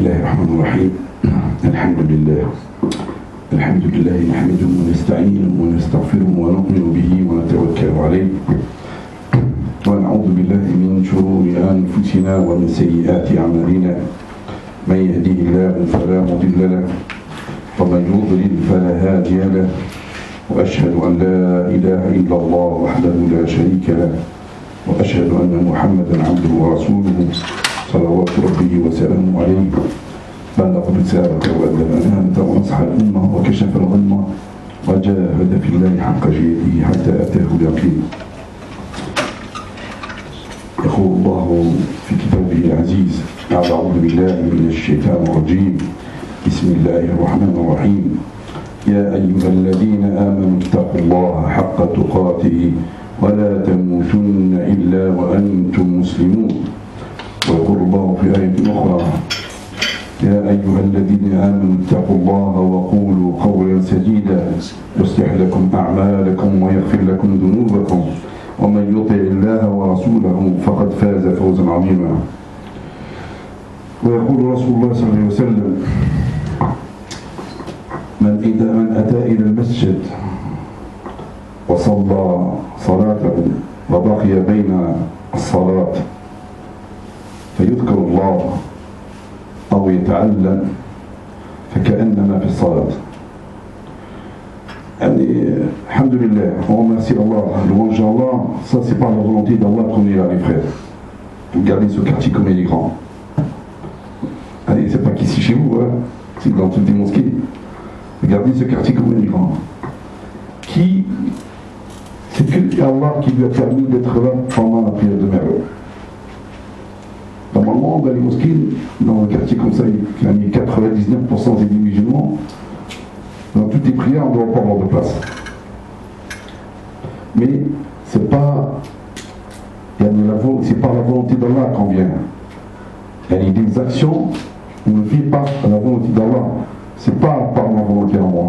الله الرحمن الرحيم. الحمد لله نحمده ونستعينه ونستغفره ونؤمن به ونتوكل عليه ونعوذ بالله من شرور أنفسنا ومن سيئات أعمالنا. من يهديه الله فلا مضل له ومن يضلل فلا هادي له، وأشهد أن لا إله إلا الله وحده لا شريك له، وأشهد أن محمدا عبده ورسوله صلوات ربه وسلامه عليه. بلغ الرسالة وأدى الأمانة ونصح الأمة وكشف الغمة وجاهد في الله حق جهاده حتى أتاه اليقين. يقول الله في كتابه العزيز: أعوذ بالله من الشيطان الرجيم، بسم الله الرحمن الرحيم. يا أيها الذين آمنوا اتقوا الله حق تقاته ولا تموتن إلا وأنتم مسلمون. ويقول الله في آية أخرى: يا أيها الذين آمنوا اتقوا الله وقولوا قولا سديدا يصلح لكم أعمالكم ويغفر لكم ذنوبكم ومن يطع الله ورسوله فقد فاز فوزا عظيما. ويقول رسول الله صلى الله عليه وسلم: من أتى إلى المسجد وصلى صلاته وبقي بين الصلاة فيذكر الله أو يتعلم فكأنما في الصلاة. Alhamdulillah, on remercie Allah, louange à Allah. Ça, c'est par la volonté d'Allah qu'on est là, les frères. Vous gardez ce quartier comme il est grand. Allez, c'est pas qu'ici chez vous, hein, c'est dans toutes les mosquées. Regardez ce quartier comme il est grand. C'est que Allah qui lui a permis d'être là pendant la prière de Maghrib. Normalement, dans les mosquées, dans un quartier comme ça, il y a 99% des musulmans. Dans toutes les prières, on ne doit pas avoir de place. Mais c'est pas par la volonté d'Allah qu'on vient. Il y a des actions, on ne vit pas à la volonté d'Allah. C'est pas par ma volonté à moi.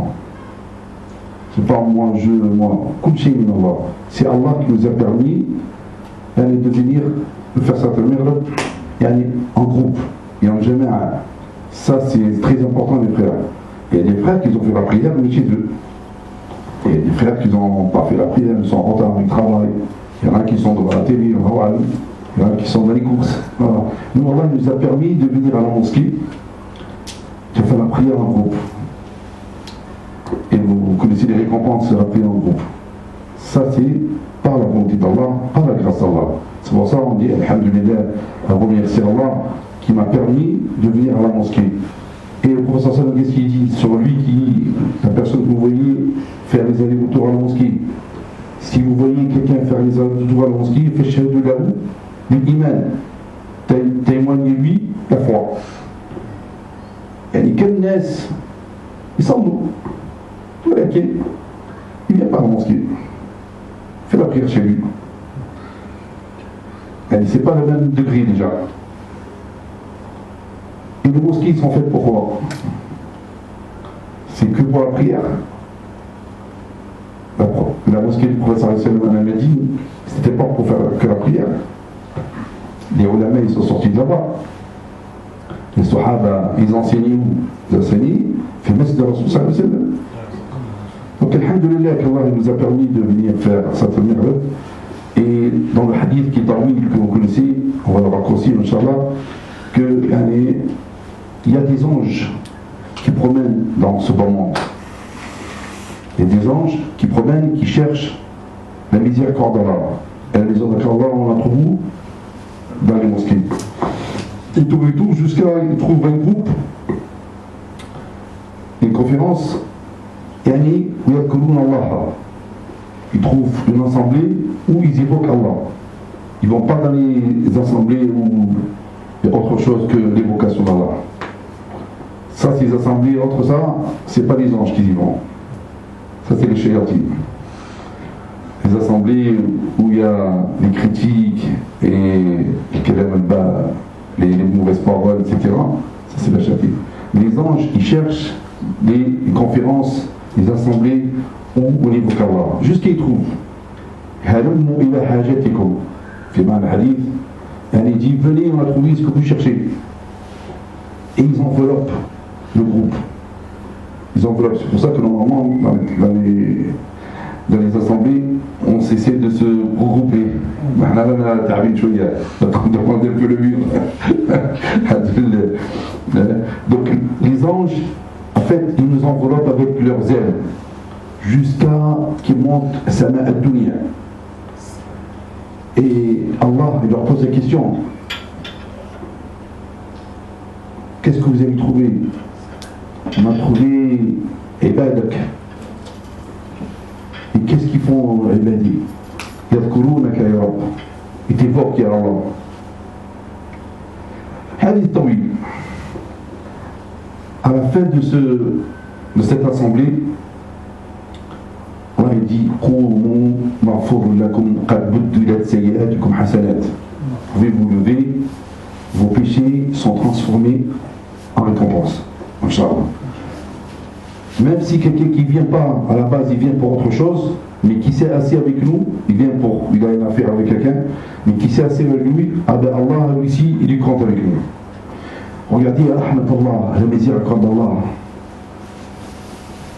C'est pas moi. C'est Allah qui nous a permis de venir de faire cette prière en groupe. Et en général. Ça, c'est très important, les frères. Il y a des frères qui ont fait la prière, mais chez eux. Il y a des frères qui n'ont pas fait la prière, ils sont en retard du travail. Il y en a qui sont devant la télé, il y en a qui sont dans les courses. Voilà. Nous, Allah nous a permis de venir à la mosquée, de faire la prière en groupe. Et vous connaissez les récompenses de la prière en groupe. Ça, c'est par la volonté d'Allah, par la grâce d'Allah. C'est pour ça qu'on dit Alhamdulillah, à remercier Allah qui m'a permis de venir à la mosquée. Et le professeur Sallam, qu'est-ce qu'il dit sur lui, la personne que vous voyez faire les allers-retours à la mosquée? Si vous voyez quelqu'un faire les allers-retours à la mosquée, fait chef de garou, l'iman, témoignez-lui la foi. Il y a des Nes, ils sont nous. Voilà, il vient pas à la mosquée. Il fait la prière chez lui. C'est pas le même degré déjà. Et les mosquées sont faites pour quoi? C'est que pour la prière. La mosquée du professeur à la Médine, c'était pas pour faire que la prière. Les ulama, ils sont sortis de là-bas. Les sahaba, ils enseignaient où? Ils enseignaient fait le masjid de Rasul sallallahu alayhi wa sallam. Donc, alhamdulillah, qu'Allah nous a permis de venir faire cette mi'raj. Et dans le hadith qui est parmi que vous connaissez, on va le raccourcir, Inch'Allah, qu'il y a des anges qui promènent dans ce bas monde. Il y a des anges qui promènent, qui cherchent la miséricorde d'Allah. Et la miséricorde d'Allah, on la trouve où? Dans les mosquées. Et tout jusqu'à ils trouvent un groupe, une conférence, yani yadhkuruna Allah. Ils trouvent une assemblée où ils évoquent Allah. Ils ne vont pas dans les assemblées où il y a autre chose que l'évocation d'Allah. Ça, ces assemblées, autre ça, c'est pas les anges qui y vont. Ça, c'est les shayatines. Les assemblées où il y a les critiques et les mauvaises paroles, etc. Ça, c'est la shayatine. Les anges, ils cherchent des conférences, des assemblées où on évoque Allah. Jusqu'à y trouvent. هلموا إلى حاجتكم في معنى الحديث يعني dit venez on a trouvé ce que vous cherchez. et ils enveloppent le groupe. Ils enveloppent. C'est pour ça que normalement, dans les assemblées, on essaie de se regrouper. Demander un peu le mur. Donc les anges, en fait, ils nous enveloppent avec leurs ailes jusqu'à qu'ils montent Sama ad-Dunya. Et Allah, il leur pose la question: qu'est-ce que vous avez trouvé? On a trouvé Ibadak. Et qu'est-ce qu'ils font, Ibadi? Yadhkurunaka ya Rabb. Ils t'évoquent, ya Allah. Hadith Tawil. À la fin de cette assemblée, Allah dit: Qoumu maghfur lakum qad buddilat sayyi'atukum hasanat. Vous pouvez vous lever, vos péchés sont transformés en récompense. Inch'Allah. Même si quelqu'un qui ne vient pas à la base, il vient pour autre chose, mais qui s'est assis avec nous, il a une affaire avec quelqu'un, mais qui s'est assis avec lui, ah ben Allah ici, il lui compte avec nous. Regardez, rahmatullah, la miséricorde d'Allah.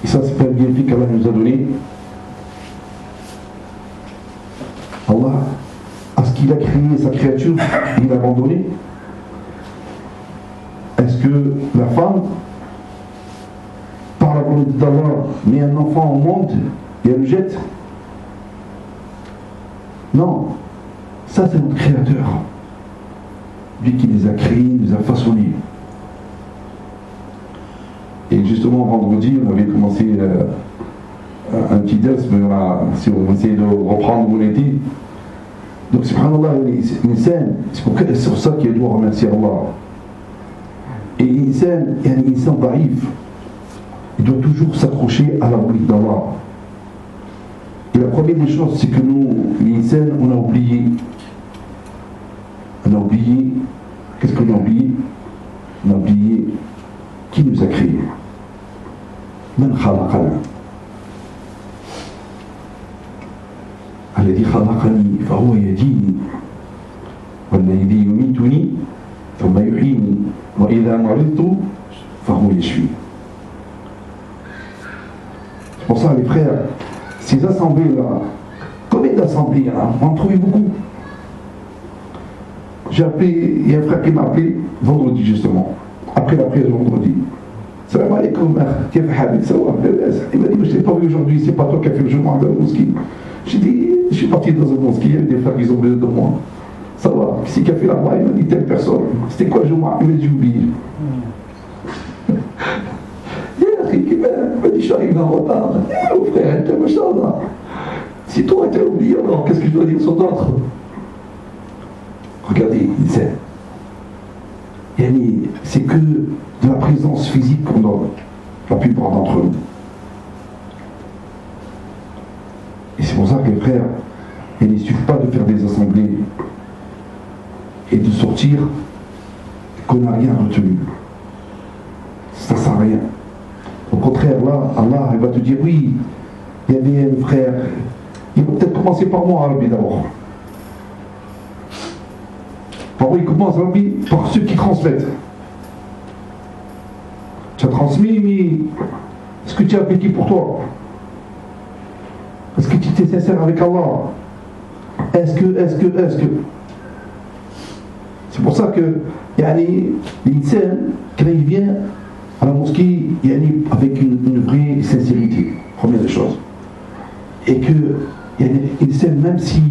Et ça, c'est pas le bienfait qu'Allah nous a donné. Allah, à ce qu'il a créé sa créature, il l'a abandonné. Est-ce que la femme, par la volonté d'Allah, met un enfant au monde et elle le jette? Non, ça c'est notre Créateur. Lui qui les a créés, nous a façonnés. Et justement, vendredi, on avait commencé un petit test, mais si on essaie de reprendre où on était. Donc, subhanallah, c'est pour ça qu'il doit remercier Allah. Et l'insan daïf, il doit toujours s'accrocher à la volonté d'Allah. Et la première des choses, c'est que nous, l'insan, on a oublié. On a oublié. Qu'est-ce qu'on a oublié? On a oublié qui nous a créés. Man khalaqana. الذي خلقني فهو يهديني والذي يميتني ثم يحييني وإذا مرضت فهو يشفيني. C'est pour ça, les frères, ces assemblées-là, combien d'assemblées là? On en trouvait beaucoup. J'ai appelé, il y a un frère qui m'a appelé vendredi justement, après la prière de vendredi. Salam alaikum, il m'a dit, mais je ne t'ai pas vu aujourd'hui, c'est pas toi qui as fait le jugement dans la mosquée. J'ai dit, je suis parti dans un mosquée, il y avait des frères qui ont besoin de moi. Ça va, qui qui a fait là-bas? Il m'a dit telle personne. C'était quoi le jugement? Il m'a dit, j'ai oublié. Il m'a dit, je suis arrivé en retard. Oh frère, t'es machin là. Si toi tu as oublié, alors qu'est-ce que je dois dire sur d'autres? Regardez, il sait. C'est que de la présence physique qu'on donne, la plupart d'entre nous. Et c'est pour ça que les frères, il ne suffit pas de faire des assemblées et de sortir qu'on n'a rien retenu. Ça ne sert à rien. Au contraire, là, Allah il va te dire, oui, il y avait un frère, il va peut-être commencer par moi, Rabbi, d'abord. Par où il commence, Rabbi? Par ceux qui transmettent. Tu as transmis, mais est-ce que tu as appliqué pour toi? Est-ce que tu étais sincère avec Allah? Est-ce que c'est pour ça que l'insan, quand il vient à la mosquée, avec une vraie sincérité, première des choses. Et que l'insan, même si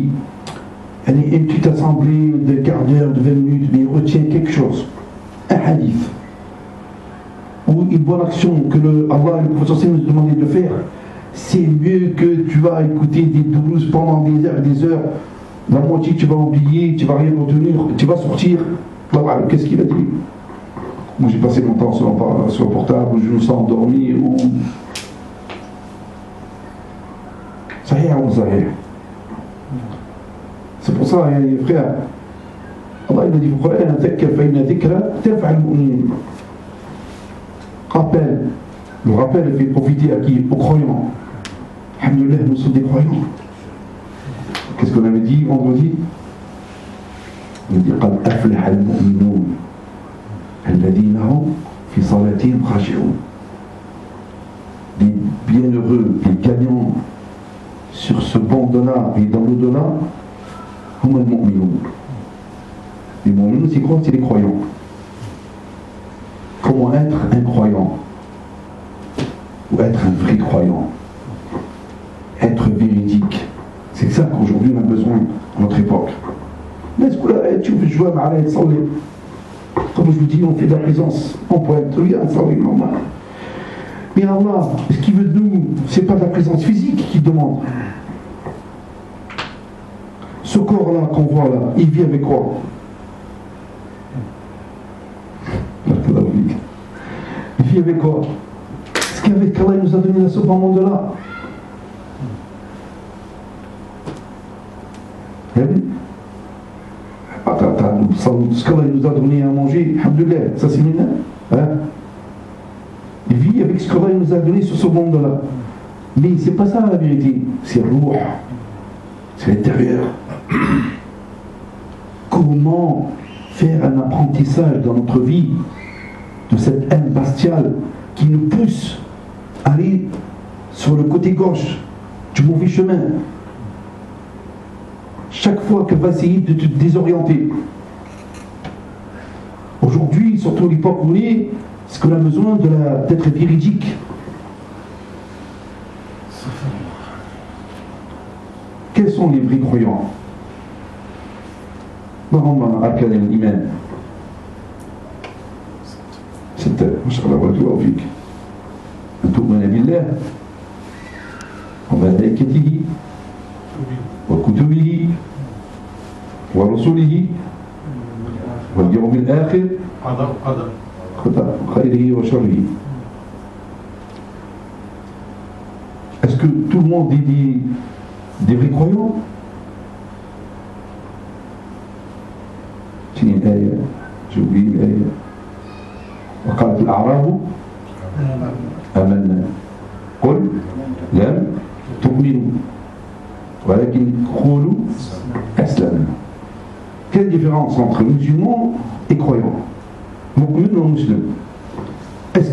une petite assemblée de quart d'heure, de 20 minutes, mais il retient quelque chose, un hadith, ou une bonne action que Allah et le prophète nous demandaient de faire, c'est mieux que tu vas écouter des douces pendant des heures et des heures. La moitié tu vas oublier, tu vas rien retenir, tu vas sortir. Voilà, qu'est-ce qu'il a dit? Moi j'ai passé mon temps sur le portable, je me sens endormi ou. Ça y est, on s'arrête. C'est pour ça, les frères, Allah il a dit au Coran, rappel. Le rappel fait profiter à qui? Aux croyants. Alhamdulillah, nous sommes des croyants. Qu'est-ce qu'on avait dit vendredi? On a dit قد أفلح المؤمنون الذين هم في صلاتهم خاشعون. Les bienheureux, les gagnants sur ce monde-là et dans l'au-delà, hum al-mu'minun. Les mu'minun, c'est quoi? C'est les croyants. Comment être un croyant? Ou être un vrai croyant? Être véridique. C'est ça qu'aujourd'hui on a besoin à notre époque. Mais est-ce que là, tu veux jouer à la sans les... Comme je vous dis, on fait de la présence. On peut être bien sans les normal. Mais Allah, ce qu'il veut de nous, c'est pas de la présence physique qu'il demande. Ce corps-là qu'on voit là, il vit avec quoi? Il vit avec quoi? Ce qu'avec Allah il nous a donné dans ce bas monde-là. Ce qu'Allah nous a donné à manger, alhamdoulilah, ça c'est mignon. Hein? Il vit avec ce qu'Allah nous a donné sur ce monde-là. Mais c'est pas ça la vérité, c'est ruh, c'est l'intérieur. Comment faire un apprentissage dans notre vie de cette haine bestiale qui nous pousse à aller sur le côté gauche du mauvais chemin. Chaque fois qu'elle va essayer de te désorienter. Aujourd'hui, surtout l'époque où on est, c'est qu'on a besoin d'être véridique. Quels sont les vrais croyants? اللهم أركان الإيمان ستة ما شاء الله بارك الله فيك أن تؤمن بالله وملائكته وكتبه ورسله واليوم الآخر خيره وشره. Est-ce que tout le monde dit des vrais croyants? في الآية جوبي الآية وقالت الأعراب آمنا قل لم تؤمنوا ولكن قولوا أسلمنا. Quelle différence entre musulmans et croyants? Mu'min ou musulman? Est-ce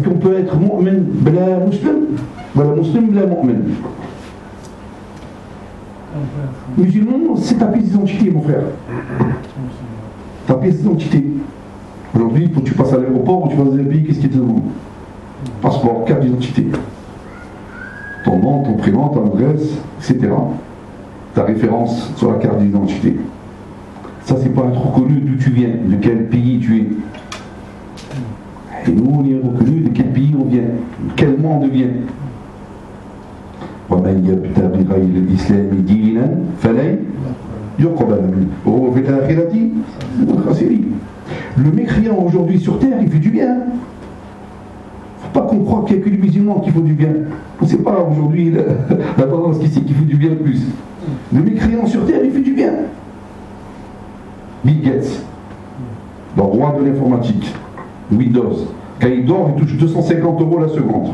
qu'on peut être mu'min bla muslim? Bla muslim bla mu'min? Musulman, c'est ta pièce d'identité, mon frère. Ta pièce d'identité. Aujourd'hui, quand tu passes à l'aéroport ou tu vas dans un pays, qu'est-ce qui te demande? Passeport, carte d'identité. Ton nom, ton prénom, ta adresse, etc. Ta référence sur la carte d'identité. Ça, c'est pas être reconnu d'où tu viens, de quel pays tu es. Et nous, on est reconnu de quel pays on vient, de quel monde on vient. ومن يبتغي غير الإسلام دينا فلن يقبل منه وهو في الآخرة من الخاسرين. Le mécréant aujourd'hui sur terre, il fait du bien. Faut pas qu'on croie qu'il n'y a que les musulmans qui font du bien. On ne sait pas aujourd'hui la tendance qui fait du bien le plus. Le mécréant sur terre, il fait du bien. Bill Gates, le roi de l'informatique, Windows, quand il dort, il touche 250 € la seconde.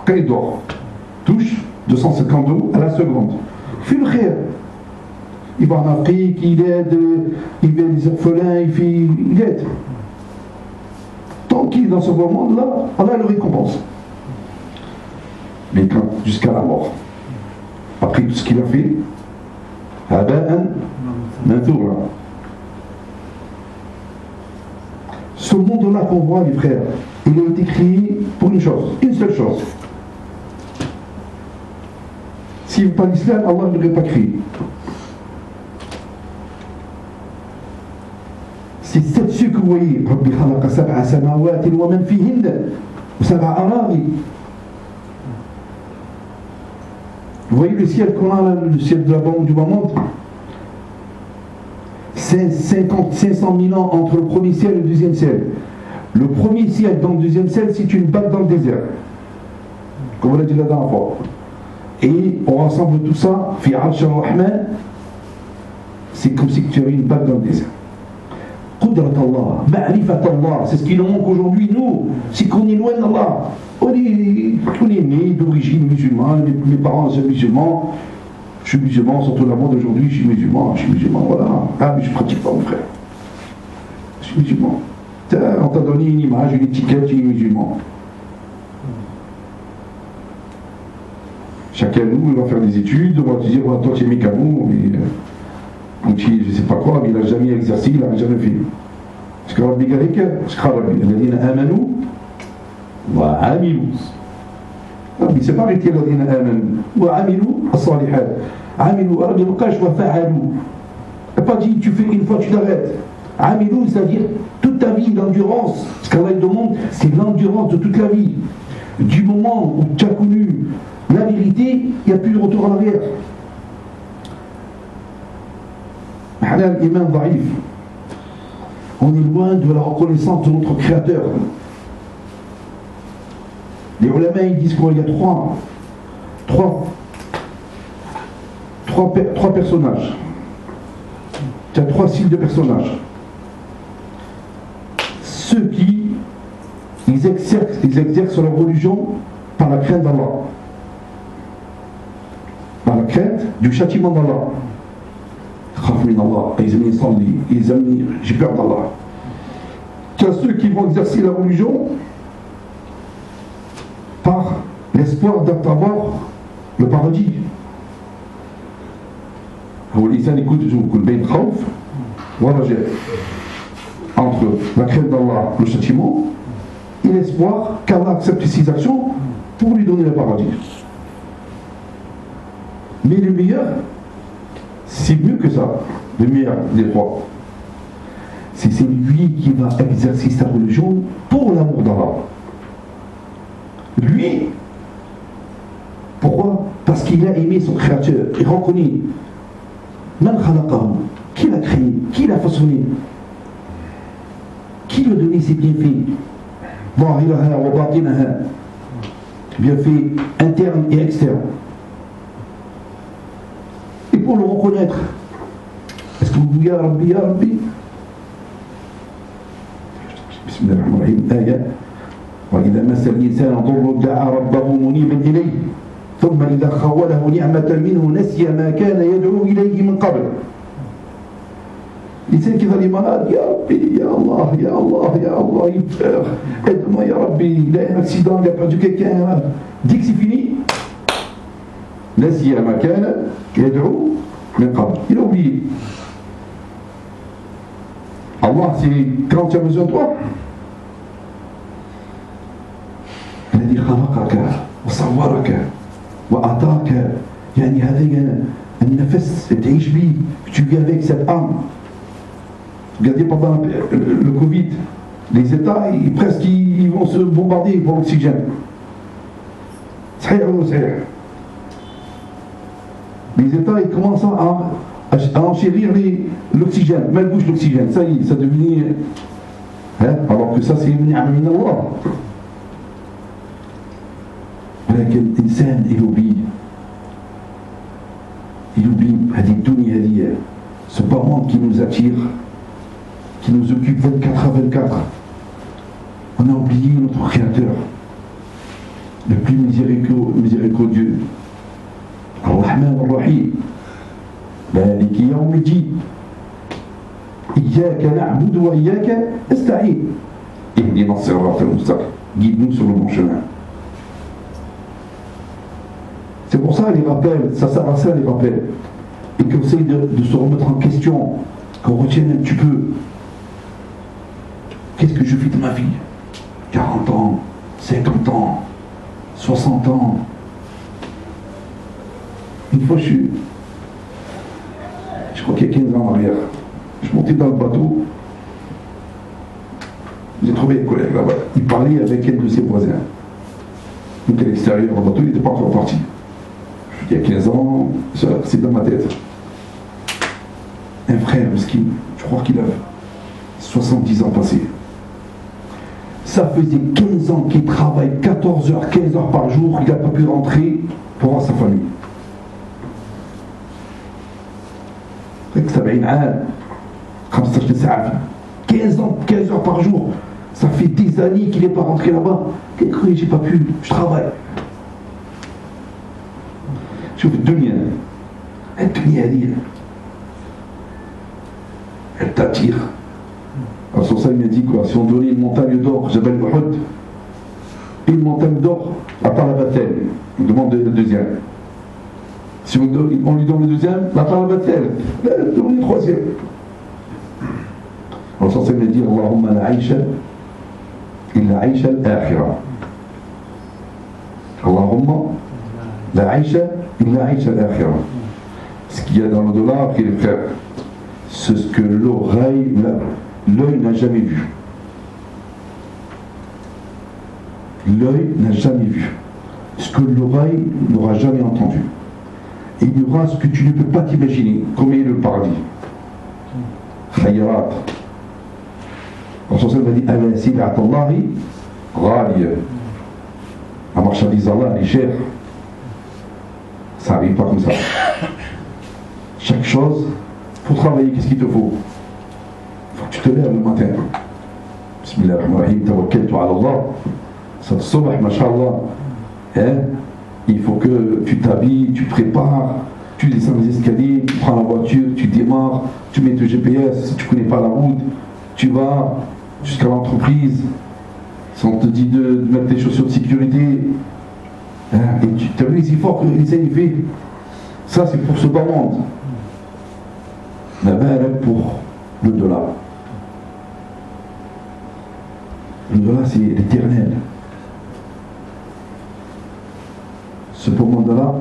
Quand il dort, touche 250 € à la seconde. Il fait le khir. Il va en Afrique, il aide les orphelins, il aide. Tant qu'il est dans ce beau monde-là, Allah le récompense. Mais quand, jusqu'à la mort, après tout ce qu'il a fait, ce monde-là qu'on voit, les frères, il a été créé pour une chose, une seule chose. S'il n'y avait pas l'islam, Allah ne l'aurait pas créé. C'est cette cieux que vous voyez. رَبِّ خَلَقَ سَبْعَ سَمَاوَاتٍ وَمَنْ فِيهِنَّ وَسَبْعَ أَرَاضٍ. Vous voyez le ciel qu'on a là, le ciel de là-bas ou du bas monde? 500 000 ans entre le premier ciel et le deuxième ciel. Le premier ciel dans le deuxième ciel, c'est une bague dans le désert. Comme on l'a dit la dernière fois. Et on rassemble tout ça, fi arsh ar-Rahman, c'est comme si tu avais une bague dans le désert. Qudrat Allah, ma'rifat Allah, c'est ce qui nous manque aujourd'hui, nous, c'est qu'on est loin d'Allah. On est né d'origine musulmane, mes parents sont musulmans, je suis musulman, surtout la mode aujourd'hui, je suis musulman, voilà. Ah, mais je ne pratique pas, mon frère. Je suis musulman. On t'a donné une image, une étiquette, tu es musulman. Chacun de nous va faire des études, on va te dire, toi tu es mécano, ou tu es je ne sais pas quoi, mais il n'a jamais exercé, il n'a jamais fait. Parce que Rabbi Garek, parce que Rabbi, الذين آمنوا وعملوا. Rabbi, c'est pas arrêté الذين آمنوا وعملوا الصالحات. عملوا, Rabbi ne cache وفعلوا. Il n'a pas dit tu fais une fois, tu t'arrêtes. Amilou, c'est-à-dire toute ta vie, l'endurance. Ce qu'Allah demande, c'est l'endurance de toute la vie. Du moment où tu as connu la vérité, il n'y a plus de retour en arrière. On est loin de la reconnaissance de notre Créateur. Les ulama, ils disent qu'il y a trois personnages. Tu as trois styles de personnages. Ceux qui ils exercent leur religion par la crainte d'Allah, par la crainte du châtiment d'Allah. Ils aiment, j'ai peur d'Allah. Tu as ceux qui vont exercer la religion par l'espoir d'avoir le paradis. Entre la crainte d'Allah, le châtiment, et l'espoir qu'Allah accepte ses actions pour lui donner le paradis. Mais le meilleur, c'est mieux que ça, le meilleur des trois. C'est lui qui va exercer sa religion pour l'amour d'Allah. Lui, pourquoi? Parce qu'il a aimé son Créateur. Il reconnaît Man khalaqahu, qui l'a créé, qui l'a façonné, qui lui a donné ses bienfaits, zahiraha wa batinaha, bienfaits internes et externes. Et pour le reconnaître, est-ce que vous dites Ya Rabbi, Ya Rabbi? Bismillahirrahmanirrahim, ayah. وإذا مس الإنسان ضر دعا ربه منيبا إليه ثم إذا خوله نعمة منه نسي ما كان يدعو إليه من قبل. L'insan qui va les malades, Ya Rabbi, Ya Allah, Ya Allah, Ya Allah, il pleure, aide-moi Ya Rabbi, il a un accident, il a perdu quelqu'un. Dès que c'est fini, نسي ما كان يدعو من قبل. Il a oublié. Allah, c'est quand tu as besoin de toi. الذي خلقك وصورك وأعطاك يعني هذا النفس تعيش به, tu vis avec cette âme. Regardez pendant le Covid, les États presque ils vont se bombarder pour l'oxygène. Les États ils commencent à enchérir l'oxygène, même bouche l'oxygène, ça y est, ça devient. Alors que ça c'est une ni'ma min Allah. ولكن الإنسان il oublie هذه الدنيا هذه, ce bas monde qui nous attire, qui nous occupe 24 à 24. On a oublié notre Créateur, le plus miséricordieux, Ar-Rahman Ar-Rahim, مالك يوم الدين إياك نعبد وإياك نستعين اهدنا الصراط المستقيم, guide-nous sur le bon chemin. C'est pour ça les rappels, ça sert à ça les rappels. Et qu'on essaye de se remettre en question, qu'on retienne un petit peu. Qu'est-ce que je vis de ma vie? 40 ans, 50 ans, 60 ans. Une fois je crois qu'il y a 15 ans en arrière, je montais dans le bateau, j'ai trouvé un collègue là-bas, il parlait avec un de ses voisins. Il était à l'extérieur, le bateau il n'était pas encore parti. Il y a 15 ans, c'est dans ma tête. Un frère, je crois qu'il a 70 ans passés. Ça faisait 15 ans qu'il travaille 14 heures, 15 heures par jour, il n'a pas pu rentrer pour voir sa famille. Ça va une âne, comme ça je sais, 15 ans, 15 heures par jour. Ça fait des années qu'il n'est pas rentré là-bas. J'ai pas pu, je travaille. شوف الدنيا هذه elle t'attire. Alors sur ça m'a dit quoi, si on donnait une montagne d'or, Jabal Uhud, une montagne d'or à Talabatel, on demande le deuxième. Si on lui donne le deuxième, la Talabatel, donne le troisième. Alors ça m'a dit Allahumma la aïcha illa aïcha al-akhira. Allahumma la aïcha illa aïcha al-akhira. Ce qu'il y a dans l'au-delà, les frères, c'est ce que l'œil n'a jamais vu. L'œil n'a jamais vu. Ce que l'oreille n'aura jamais entendu. Et il y aura ce que tu ne peux pas t'imaginer, comme est le paradis. Khayrat. Le Rasul m'a dit Ala sil'at Allahi ghaliya. La marchandise d'Allah, elle est chère. Ça n'arrive pas comme ça. Chaque chose, pour travailler, qu'est-ce qu'il te faut? Il faut que tu te lèves le matin. Bismillahirrahmanirrahim, tawakkaltu ala Allah. Ça te sauve, mashallah. Hein? Il faut que tu t'habilles, tu prépares, tu descends les escaliers, tu prends la voiture, tu démarres, tu mets ton GPS, si tu ne connais pas la route, tu vas jusqu'à l'entreprise, si on te dit de mettre tes chaussures de sécurité, hein? Et tu as vu les efforts que l'État fait. Ça c'est pour ce bas monde. Mais ben elle est pour l'au-delà. L'au-delà c'est l'éternel. Ce beau monde-là,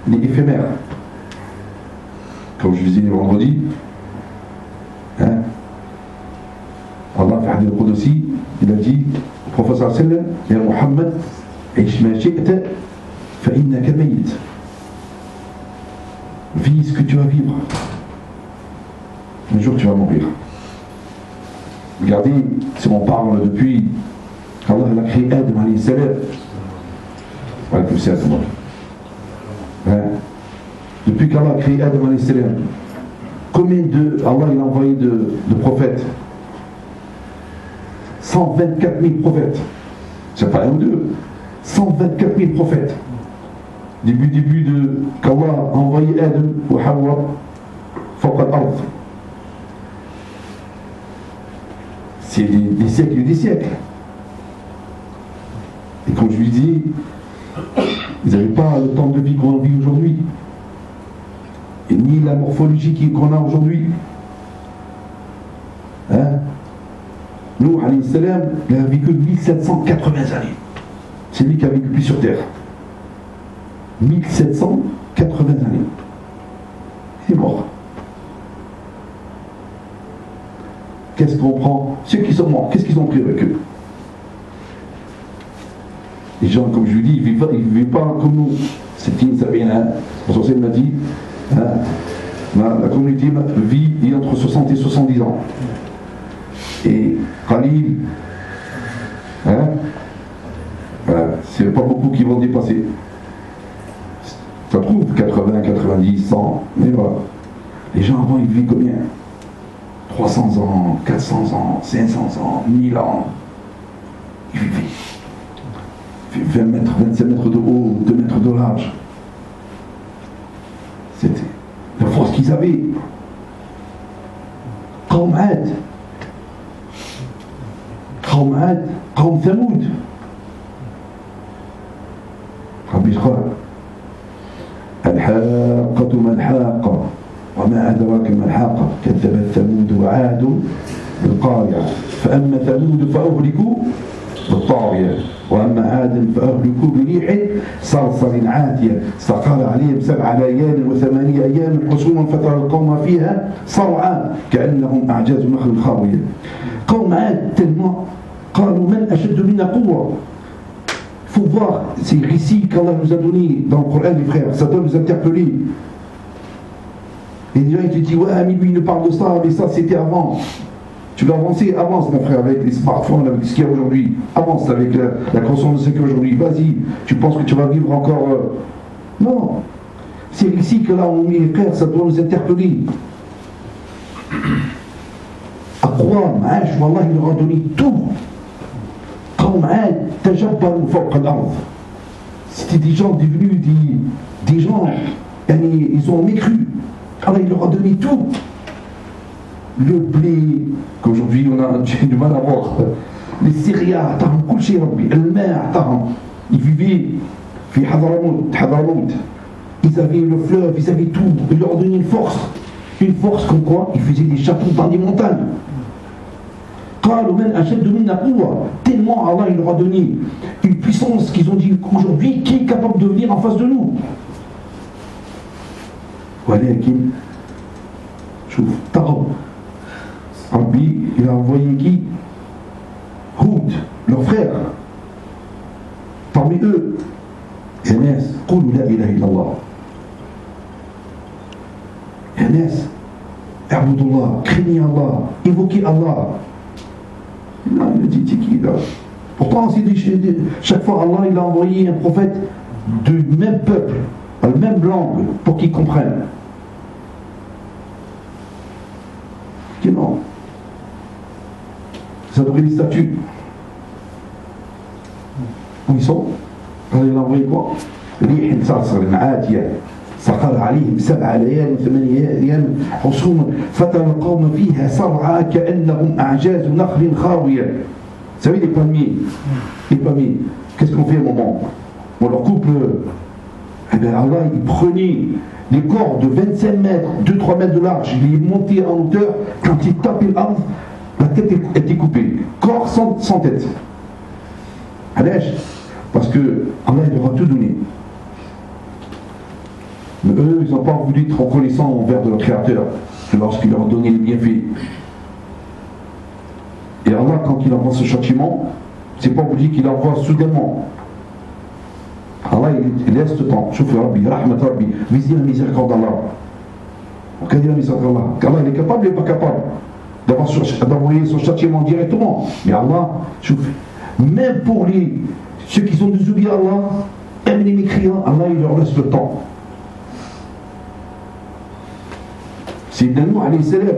il est éphémère. Comme je vous disais vendredi, hein, Allah fi hadith al-Qudsi, il a dit au prophète sallallahu alayhi wa sallam, Ya Muhammad, ish ma shi'ta fa innaka mayyit. Vis ce que tu vas vivre. Un jour tu vas mourir. Regardez, si on parle depuis qu'Allah a créé Adam alayhi salam, hein? Depuis qu'Allah a créé Adam alayhi salam, combien Allah il a envoyé de prophètes? 124 000 prophètes. C'est pas un ou deux. 124 000 prophètes. Début de qu'Allah a envoyé Adam ou Hawa fawqa al-ard. C'est des siècles et des siècles. Et comme je lui dis, ils n'avaient pas le temps de vie qu'on vit aujourd'hui, et ni la morphologie qu'on a aujourd'hui. Hein? Nous, alayhi salam, il a vécu 1780 années. C'est lui qui a vécu plus sur terre. 1780 années. Il est mort. Qu'est-ce qu'on prend? Ceux qui sont morts, qu'est-ce qu'ils ont pris avec eux? Les gens, comme je vous dis, ils ne vivent pas comme nous. C'est une sabine, hein. Le Rasul m'a dit, hein, la communauté vit entre 60 et 70 ans. Et Khalil, hein, voilà, c'est pas beaucoup qui vont dépasser. Ça trouve 80, 90, 100, mais voilà. Les gens avant, ils vivaient combien? 300 ans, 400 ans, 500 ans, 1000 ans. Ils vivaient. 20 mètres, 25 mètres de haut, 2 mètres de large. C'était la force qu'ils avaient. Qawm Ad, Qawm Thamoud. Rabbi Shra. الحاقة ما الحاقة وما أدراك ما الحاقة كذبت ثمود وعاد بالقارعة فأما ثمود فأهلكوا بالطاغية وأما عاد فأهلكوا بريح صرصر عاتية سخر عليهم 7 ليال و8 أيام حسوما فترى القوم فيها صرعى كأنهم أعجاز نخل خاوية. قوم عاد tellement قالوا من أشد منا قوة. Il faut voir ces récits qu'Allah nous a donnés dans le Coran, les frères, ça doit nous interpeller. Et les gens ils te disent ouais mais lui il nous parle de ça, mais ça c'était avant. Tu dois avancer, avance mon frère avec les smartphones, avec ce qu'il y a aujourd'hui. Avance avec la conscience de ce qu'il y a aujourd'hui. Vas-y, tu penses que tu vas vivre encore... Non. C'est ici que là on met les frères, ça doit nous interpeller. Aqwam, Wallah, il leur a donné tout. Qawm Ad, tajabbaru fawqa al-ard. C'était des gens devenus des gens, ils ont mécru. Allah il leur a donné tout. le blé, qu'aujourd'hui on a du mal à voir, les céréales, le mer, ils vivaient Hadramout. Ils avaient le fleuve, ils avaient tout, ils leur donnaient une force comme quoi ils faisaient des châteaux dans des montagnes. Tellement Allah il leur a donné une puissance qu'ils ont dit qu'aujourd'hui, qui est capable de venir en face de nous? ولكن شوف طغوا ربي il a envoyé qui? Houd, leur frère. Parmi eux, يا ناس قولوا لا إله إلا الله. يا ناس اعبدوا الله، craignez Allah, évoquez Allah. Non, il a dit qui là? Pourtant, chaque fois Allah il a envoyé un prophète du même peuple, à la même langue, pour qu'ils comprennent. Qui non? Ça devrait des statues. Où ils sont? Il a envoyé quoi? ريح صرصر عاتية سقر عليهم 7 ليال و8 أيام حصوما فترى القوم فيها صرعى كأنهم أعجاز نخل خاوية. Vous savez les palmiers, qu'est-ce qu'on fait à un moment? On leur coupe eh bien Allah il prenait les corps de 25 mètres, 2-3 mètres de large, il est monté en hauteur, quand il tapait l'arbre, la tête était coupée, corps sans tête. Allège, parce que Allah il leur a tout donné. Mais eux, ils n'ont pas voulu être reconnaissants envers de leur Créateur lorsqu'il leur a donné les bienfaits. Et Allah, quand il envoie ce châtiment, c'est pas pour dire qu'il envoie soudainement. Allah, il laisse le temps. Chouf Rabbi, Rahmat Rabbi, visez la miséricorde d'Allah. Qu'a dit la miséricorde d'Allah? Qu'Allah il est capable, il n'est pas capable d'envoyer son châtiment directement. Mais Allah, chouf, même pour ceux qui sont désobéis à Allah, même les mécréants, Allah il leur laisse le temps. C'est Ibn alayhi salam.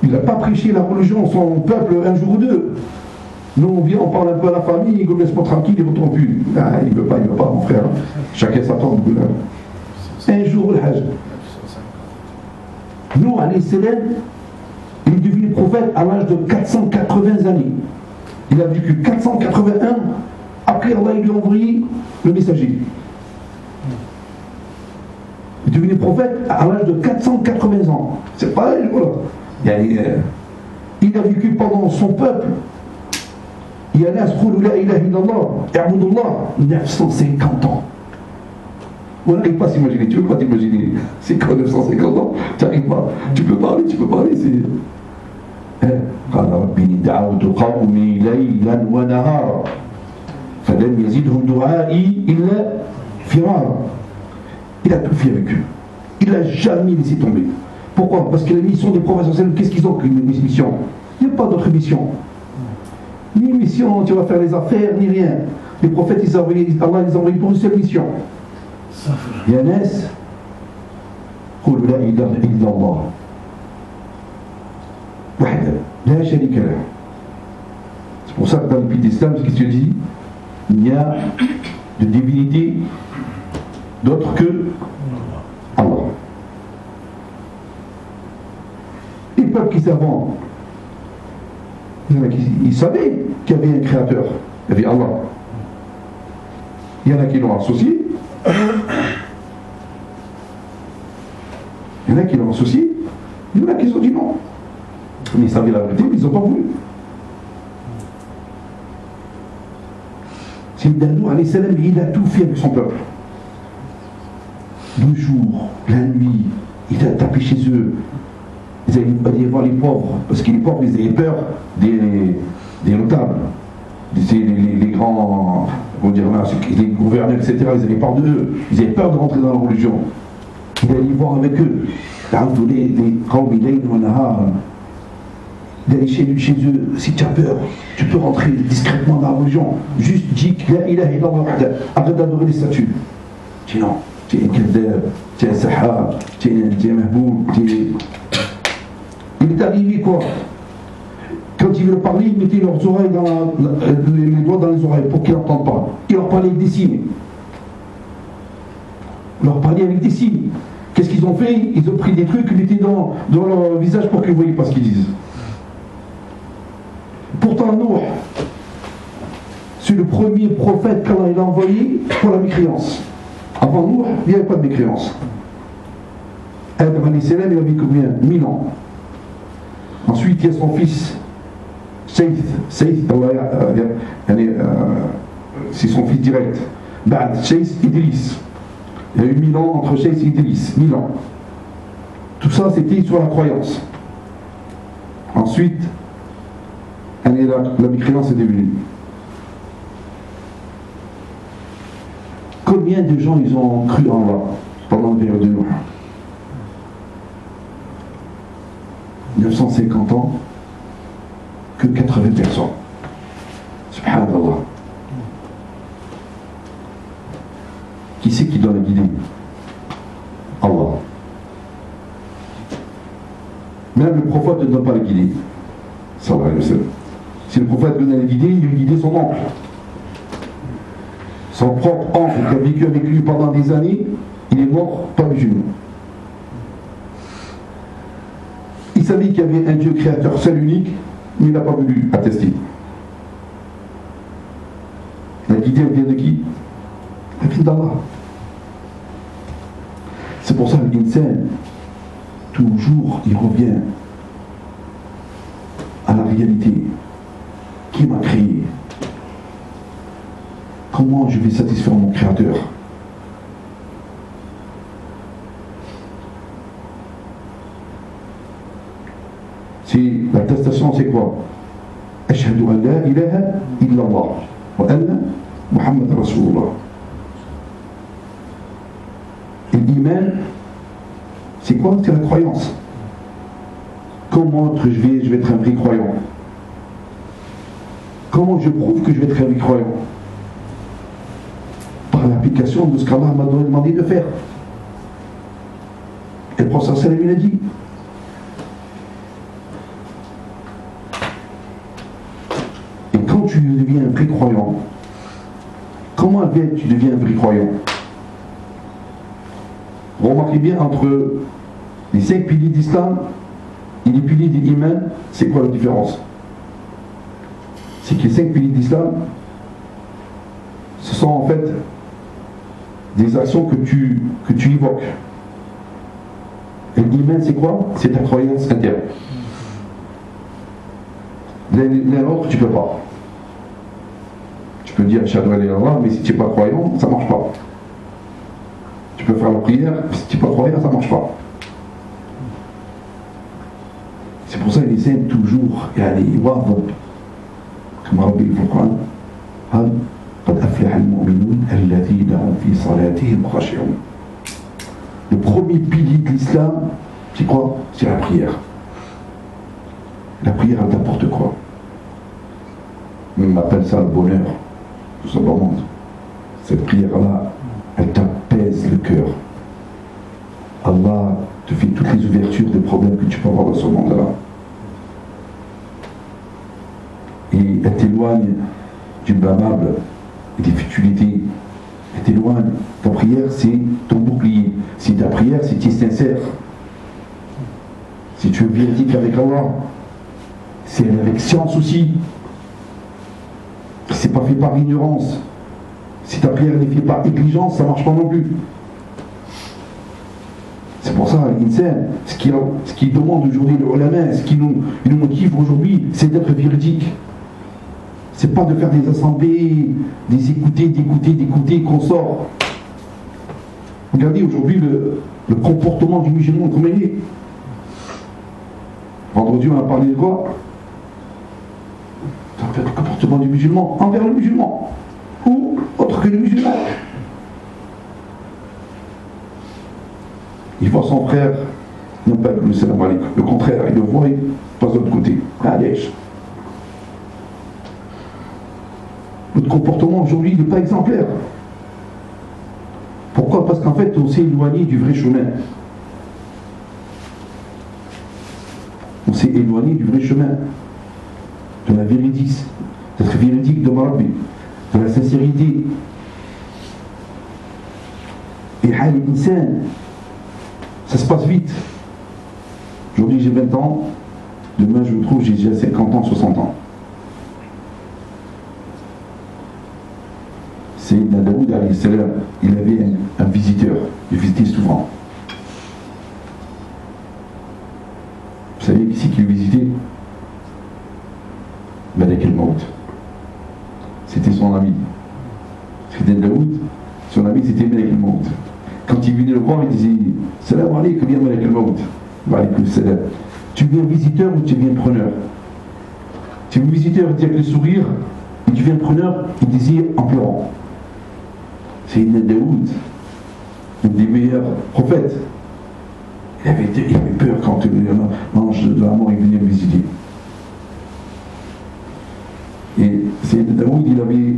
Il n'a pas prêché la religion, son peuple, un jour ou deux. Nous, on vient, on parle un peu à la famille, il ne laisse pas tranquille, il ne retourne plus. Ah, il ne veut pas, mon frère. Chacun s'attend. Un jour, le Hajj. Nous, alayhi salam, il est devenu prophète à l'âge de 480 années. Il a vécu 481. Après, Allah il lui a envoyé le messager. Il est devenu prophète à l'âge de 480 ans. C'est pareil, voilà. Il a vécu pendant son peuple. Il y a 950 ans. On n'arrive pas à s'imaginer. Tu ne peux pas t'imaginer. C'est quoi 950 ans? Tu n'arrives pas. Tu peux parler. C'est. قال ربي دعوت قومي ليلا ونهارا فلم يزدهم دعائي إلا فرارا. Il a tout fait avec eux. Il n'a jamais laissé tomber. Pourquoi? Parce que la mission des prophètes, qu'est-ce qu'ils ont qu'une mission? Il n'y a pas d'autre mission. Ni mission, tu vas faire les affaires, ni rien. Les prophètes, Allah les a envoyés pour une seule mission. Ya nas, قولوا لا إله إلا الله وحده لا شريك له. C'est pour ça que dans le pays d'islam, ce qui se dit, il n'y a de divinité d'autre que Allah. Les peuples qui savent, il y en a qui savaient qu'il y avait un créateur, il y avait Allah. Il y en a qui l'ont associé. Il y en a qui l'ont associé. Il y en a qui ont dit non. Mais ils savaient la vérité, mais ils n'ont pas voulu. C'est Danou, alayhi salam, il a tout fait avec son peuple. Le jour, la nuit, il a tapé chez eux. Ils allaient voir les pauvres, parce que les pauvres, ils avaient peur des notables, les grands, comment dire, les gouverneurs, etc. Ils avaient peur d'eux, ils avaient peur de rentrer dans la religion. Il allait voir avec eux. D'aller chez eux, si tu as peur, tu peux rentrer discrètement dans la religion. Juste dis que la ilaha illallah, arrête d'adorer les statues. Dis non, tu es un kadab, tu es un sahab, tu es un mahboub, Il est arrivé quoi? Quand il veut parler, il mettait leurs oreilles les doigts dans les oreilles pour qu'ils n'entendent pas. Il leur parlait avec des signes. Il leur parlait avec des signes. Qu'est-ce qu'ils qu'ils ont fait, ils ont pris des trucs, ils mettaient dans leur visage pour qu'ils ne voyaient pas ce qu'ils disent. Pourtant, Nour, c'est le premier prophète qu'Allah a envoyé pour la mécréance. Avant Nour, il n'y avait pas de mécréance. Adam alayhi salam, il a vécu combien? 1000 ans. Ensuite, il y a son fils, Saïth, c'est son fils direct. Ba'd Saïth Idriss. Il y a eu 1000 ans entre Saïth et Idriss, 1000 ans. Tout ça, c'était sur la croyance. Ensuite, la mécréance est devenue. Combien de gens ils ont cru en Allah pendant la période de Nuh? 950 ans, que 80 personnes. Subhanallah. Qui c'est qui doit la guider? Allah. Même le prophète ne doit pas la guider. Sallallahu alayhi wa sallam. Si le prophète venait la guider, il lui guidait son oncle. Son propre oncle qui a vécu avec lui pendant des années, il est mort, pas musulman. Il savait qu'il y avait un Dieu créateur seul unique, mais il n'a pas voulu attester. La guidée, elle vient de qui? Elle vient d'Allah. C'est pour ça que l'insan, toujours, il revient à la réalité. Qui m'a créé? Comment je vais satisfaire mon créateur? L'attestation, c'est quoi? Ashhadu an la ilaha illallah wa anna Muhammad Rasulullah. Et l'iman, c'est quoi? C'est la croyance. Comment je vais être un vrai croyant? Comment je prouve que je vais être un vrai croyant? Par l'application de ce qu'Allah m'a demandé de faire. Et le prophète sallallahu alayhi wa sallam, il a dit. Tu deviens un vrai croyant. Comment tu deviens un vrai croyant? Remarquez bien, entre les 5 piliers d'islam et les piliers de l'iman, c'est quoi la différence? C'est que les 5 piliers d'islam, ce sont en fait des actions que tu évoques. Et l'iman, c'est quoi? C'est ta croyance interne. L'un l'autre, tu ne peux pas. Tu peux dire Ashhadu an la ilaha illallah, mais si tu n'es pas croyant, ça ne marche pas. Tu peux faire la prière, mais si tu n'es pas croyant, ça ne marche pas. C'est pour ça qu'ils aiment toujours, comme Rabbi le Furqan, le premier pilier de l'islam, c'est quoi? C'est la prière. La prière, elle t'apporte quoi? On appelle ça le bonheur. Tout simplement. Cette prière-là, elle t'apaise le cœur. Allah te fait toutes les ouvertures des problèmes que tu peux avoir dans ce monde-là. Et elle t'éloigne du blâmable et des futilités. Elle t'éloigne. Ta prière, c'est ton bouclier. Si ta prière, si tu es sincère, si tu es véridique avec Allah, c'est avec science aussi. C'est pas fait par ignorance. Si ta prière n'est faite par négligence, ça ne marche pas non plus. C'est pour ça, l'insan, ce qui demande aujourd'hui le ulama, ce qui nous motive aujourd'hui, c'est d'être véridique. C'est pas de faire des assemblées, d'écouter, qu'on sort. Regardez aujourd'hui le comportement du musulman, comment il est. Vendredi, on a parlé de quoi? Le comportement du musulman envers le musulman ou autre que le musulman. Il voit son frère, non pas le salam alaikum, le contraire, il le voit et passe de l'autre côté. Allez. Notre comportement aujourd'hui n'est pas exemplaire. Pourquoi? Parce qu'en fait on s'est éloigné du vrai chemin. On s'est éloigné du vrai chemin. De la véridique, d'être véridique de Rabbi, de la sincérité. Et hal insan, Ça se passe vite. Aujourd'hui j'ai 20 ans, demain je me trouve j'ai déjà 50 ans, 60 ans. Sayyidina Daoud alayhi salam, il avait un visiteur, il visitait souvent. Vous savez qui c'est qui le visitait? Malak al-Maut. C'était son ami. Sayyidina Daoud, son ami c'était Malak al-Maut. Quand il venait le voir, il disait Salam alaykum ya Malak al-Maut. Wa alaykum salam. Tu viens visiteur ou tu viens preneur? Tu viens visiteur, il dit avec le sourire, et tu viens preneur, il disait en pleurant. Sayyidina Daoud, un des meilleurs prophètes, il avait peur quand l'ange de la mort venait le visiter. Et Sayyidina Daoud, il avait.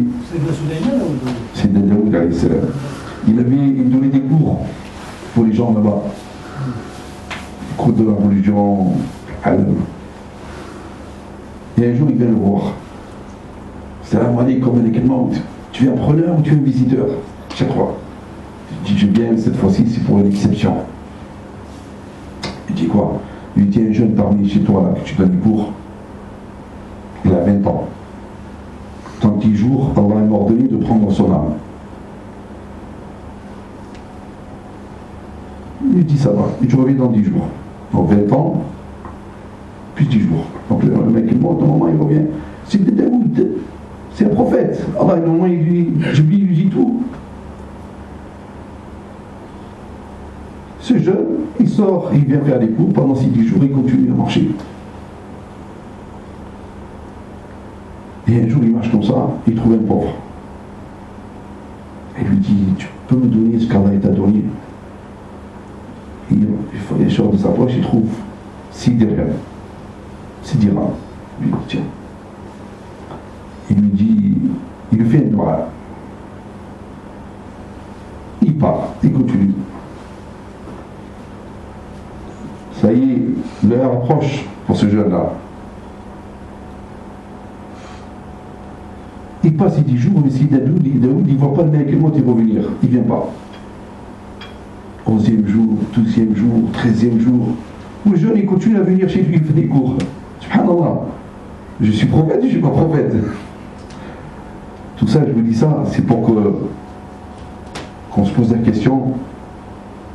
Sayyidina Daoud, alayhi salam. Il donnait des cours pour les gens là-bas. Des cours de la religion. Et un jour, il vient le voir. Salam alaykum Malak al-Maut. Tu es un preneur ou tu es un visiteur? Chaque fois. Je dis, je viens, cette fois-ci, c'est pour une exception. Il dit quoi? Il dit, un jeune parmi chez toi, là, que tu donnes des cours, il a 20 ans. Dans 10 jours, Allah m'a ordonné de prendre son âme. Il dit, ça va. Et tu reviens dans 10 jours. Donc 20 ans, plus 10 jours. Donc le mec, il monte, au moment il revient. C'est Daoud. C'est un prophète. Allah, au moment, il lui dit tout. Ce jeune, il sort, il vient faire des cours, pendant ces 10 jours, il continue à marcher. Et un jour, il marche comme ça, il trouve un pauvre. Il lui dit, tu peux me donner ce qu'Allah t'a donné? Il sort de sa poche, il trouve 6 dirhams. 6 dirhams. Il lui dit, tiens. Il lui fait un doigt. Il part, il continue. Ça y est, l'heure approche pour ce jeune-là. Il passe, il dit jour, mais si Daoud, il ne voit pas le mec, il va venir, il ne vient pas. 11e jour, 12e jour, 13e jour. Le jeune, il continue à venir chez lui, il fait des cours. Subhanallah. Je suis prophète, je ne suis pas prophète. Tout ça, je vous dis ça, c'est pour qu'on se pose la question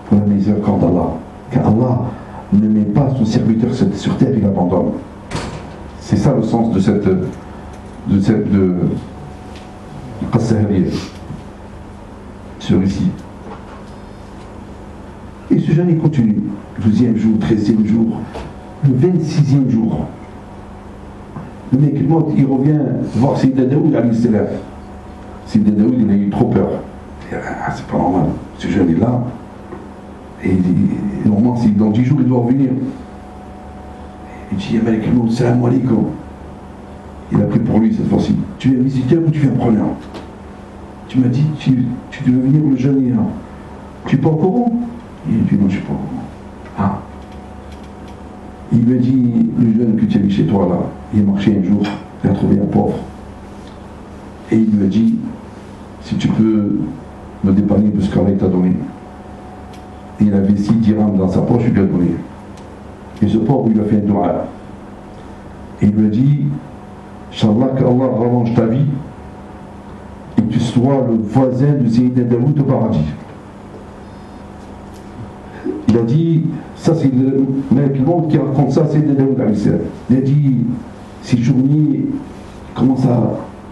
pour la miséricorde d'Allah. Car Allah ne met pas son serviteur sur terre, il l'abandonne. C'est ça le sens de cette ce récit. Et ce jeune il continue. 12e jour, 13e jour, le 26e jour. Le mec il revient voir Sayyidina Daoud alayhi salam. Sayyidina Daoud il a eu trop peur. Ah, c'est pas normal, ce jeune est là. Et normalement, dans 10 jours, il doit revenir. Il dit, Malak al-Maut, salam alaykum. Il a pris pour lui cette fois-ci. Tu es un visiteur ou tu es un preneur? Tu m'as dit, tu devais venir le jeune est là. Tu n'es pas au courant? Il dit, non, je ne suis pas au courant. Ah. Il lui a dit, le jeune que tu as vu chez toi là, il est marché un jour, il a trouvé un pauvre. Et il lui a dit, si tu peux me dépanner de ce qu'Allah t'a donné. Et il avait 6 dirhams dans sa poche, il lui a donné. Et ce pauvre, il lui a fait un dua. Et il lui a dit, Inch'Allah, qu'Allah rallonge ta vie et que tu sois le voisin de Sayyidina Daoud au paradis. Il a dit, ça c'est le Malak al-Maut qui raconte ça, c'est Sayyidina Daoud alayhi salam. Il a dit, ces journées, comment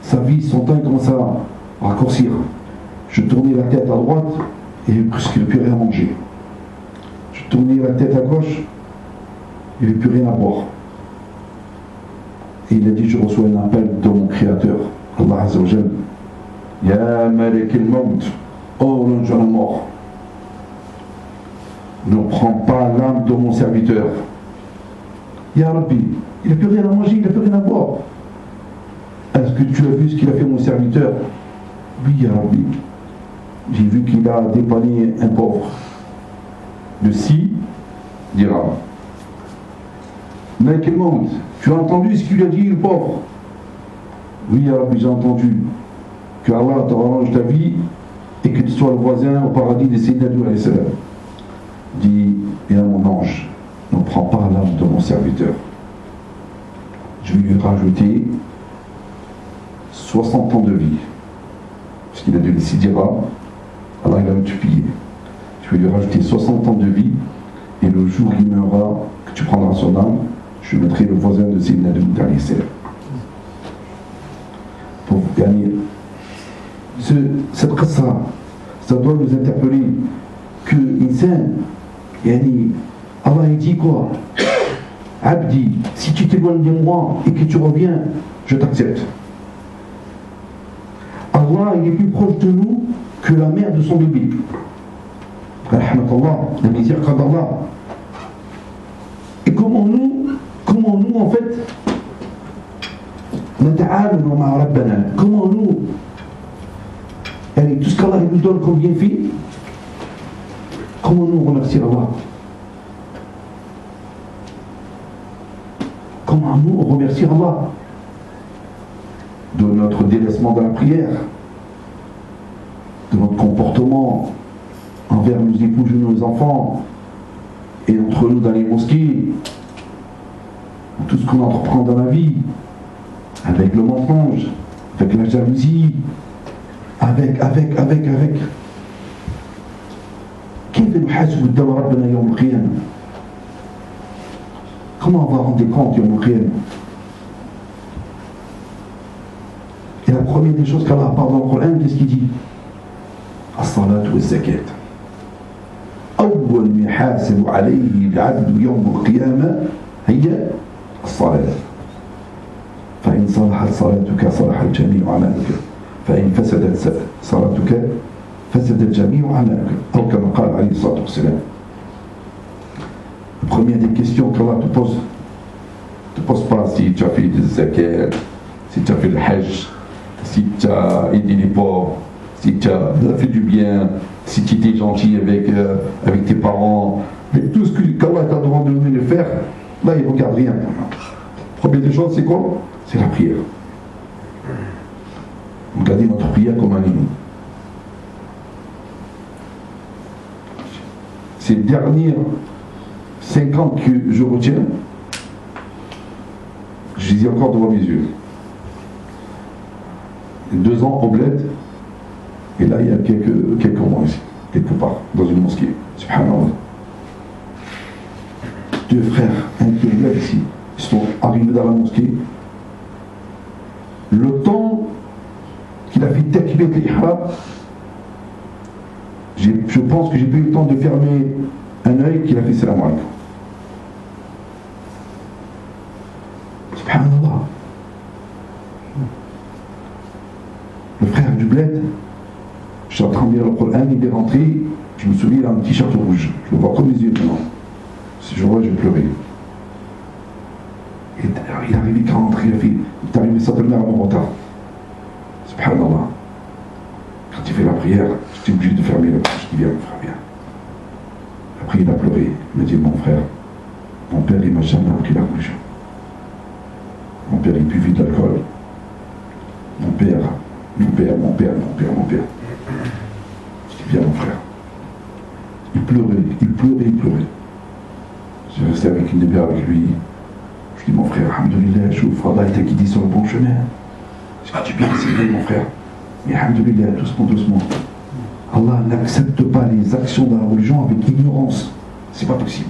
sa vie, son temps commence à raccourcir. Je tournais la tête à droite et presque il n'y avait plus rien à manger. Je tournais la tête à gauche, il n'y avait plus rien à boire. Et il a dit, je reçois un appel de mon Créateur, Allah Azza wa Jal. Ya Malak al-Maut, oh l'ange de la mort, ne prends pas l'âme de mon serviteur. Ya Rabbi, il n'a plus rien à manger, il n'a plus rien à boire. Est-ce que tu as vu ce qu'il a fait mon serviteur? Oui, Ya Rabbi. J'ai vu qu'il a dépanné un pauvre de 6 dirhams. Malak al-Maut, tu as entendu ce qu'il a dit, le pauvre? Oui, Ya Rabbi, j'ai entendu. Que Allah te rallonge ta vie et que tu sois le voisin au paradis de Sayyidina Daoud alayhi salam. Dit, et à mon ange, ne prends pas l'âme de mon serviteur. Je vais lui rajouter 60 ans de vie. Parce qu'il a de l'Issidira, Allah il a multiplié. Je vais lui rajouter 60 ans de vie, et le jour où il meura, que tu prendras son âme, je mettrai le voisin de Sayyidina Daoud alayhi salam. Pour gagner. Cette qassa, ça doit nous interpeller que insan, yani, Allah il dit quoi? Abdi, si tu t'éloignes de moi et que tu reviens, je t'accepte. Allah il est plus proche de nous que la mère de son bébé. Rahmatullah, la miséricorde d'Allah. Et comment nous en fait, comment nous, avec tout ce qu'Allah nous donne comme bienfait, comment nous remercier Allah? Comment nous remercier Allah de notre délaissement dans la prière, de notre comportement envers nos épouses et nos enfants, et entre nous dans les mosquées, tout ce qu'on entreprend dans la vie, avec le mensonge, avec la jalousie, avec. Comment on va rendre compte Yawm al-Qiyamah? Et la première des choses qu'Allah parle dans le Coran, qu'est-ce qu'il dit? As-salat wa zakat. أول ما يحاسب عليه العبد يوم القيامة هي الصلاة. فإن صلحت صلاتك صلح الجميع عملك، فإن فسدت صلاتك فسد الجميع عملك، أو كما قال عليه الصلاة والسلام. La première des questions qu'Allah te pose pas si tu as fait des zakat, si tu as fait le hajj, si tu as aidé les pauvres, si tu as fait du bien, si tu étais gentil avec tes parents, avec tout ce qu'Allah t'a demandé de faire, là il ne regarde rien. La première des choses, c'est quoi? C'est la prière. Regardez notre prière comme un hymne. Ces dernières 5 ans que je retiens, je les ai encore devant mes yeux. 2 ans au bled, et là il y a quelques mois ici, quelque part, dans une mosquée. Subhanallah. 2 frères, un qui est là ici, ils sont arrivés dans la mosquée. Le temps qu'il a fait takbir l'ihram, je pense que j'ai pas eu le temps de fermer un œil qu'il a fait salam alaikum. Subhanallah. Le frère du bled, je suis en train de lire le Coran, il est rentré, je me souviens, il a un t-shirt rouge. Je le vois comme les yeux maintenant. Si je vois, je vais pleurer. Et il est arrivé quand il est arrivé certainement à mon retard. Subhanallah. Quand il fait la prière, j'étais obligé de fermer la bouche. Je dis, viens mon frère, viens. Après il a pleuré. Il m'a dit, mon frère, mon père il m'a jamais appris la religion. Mon père il buvait de l'alcool. Mon père. Je dis, viens mon frère. Il pleurait. J'ai resté avec une début avec lui. Je dis, mon frère, alhamdoulilah, chouf, Allah t'a guidé sur le bon chemin. Je dis, tu bien enseigné mon frère. Mais alhamdoulilah, doucement. Allah n'accepte pas les actions dans la religion avec ignorance. C'est pas possible.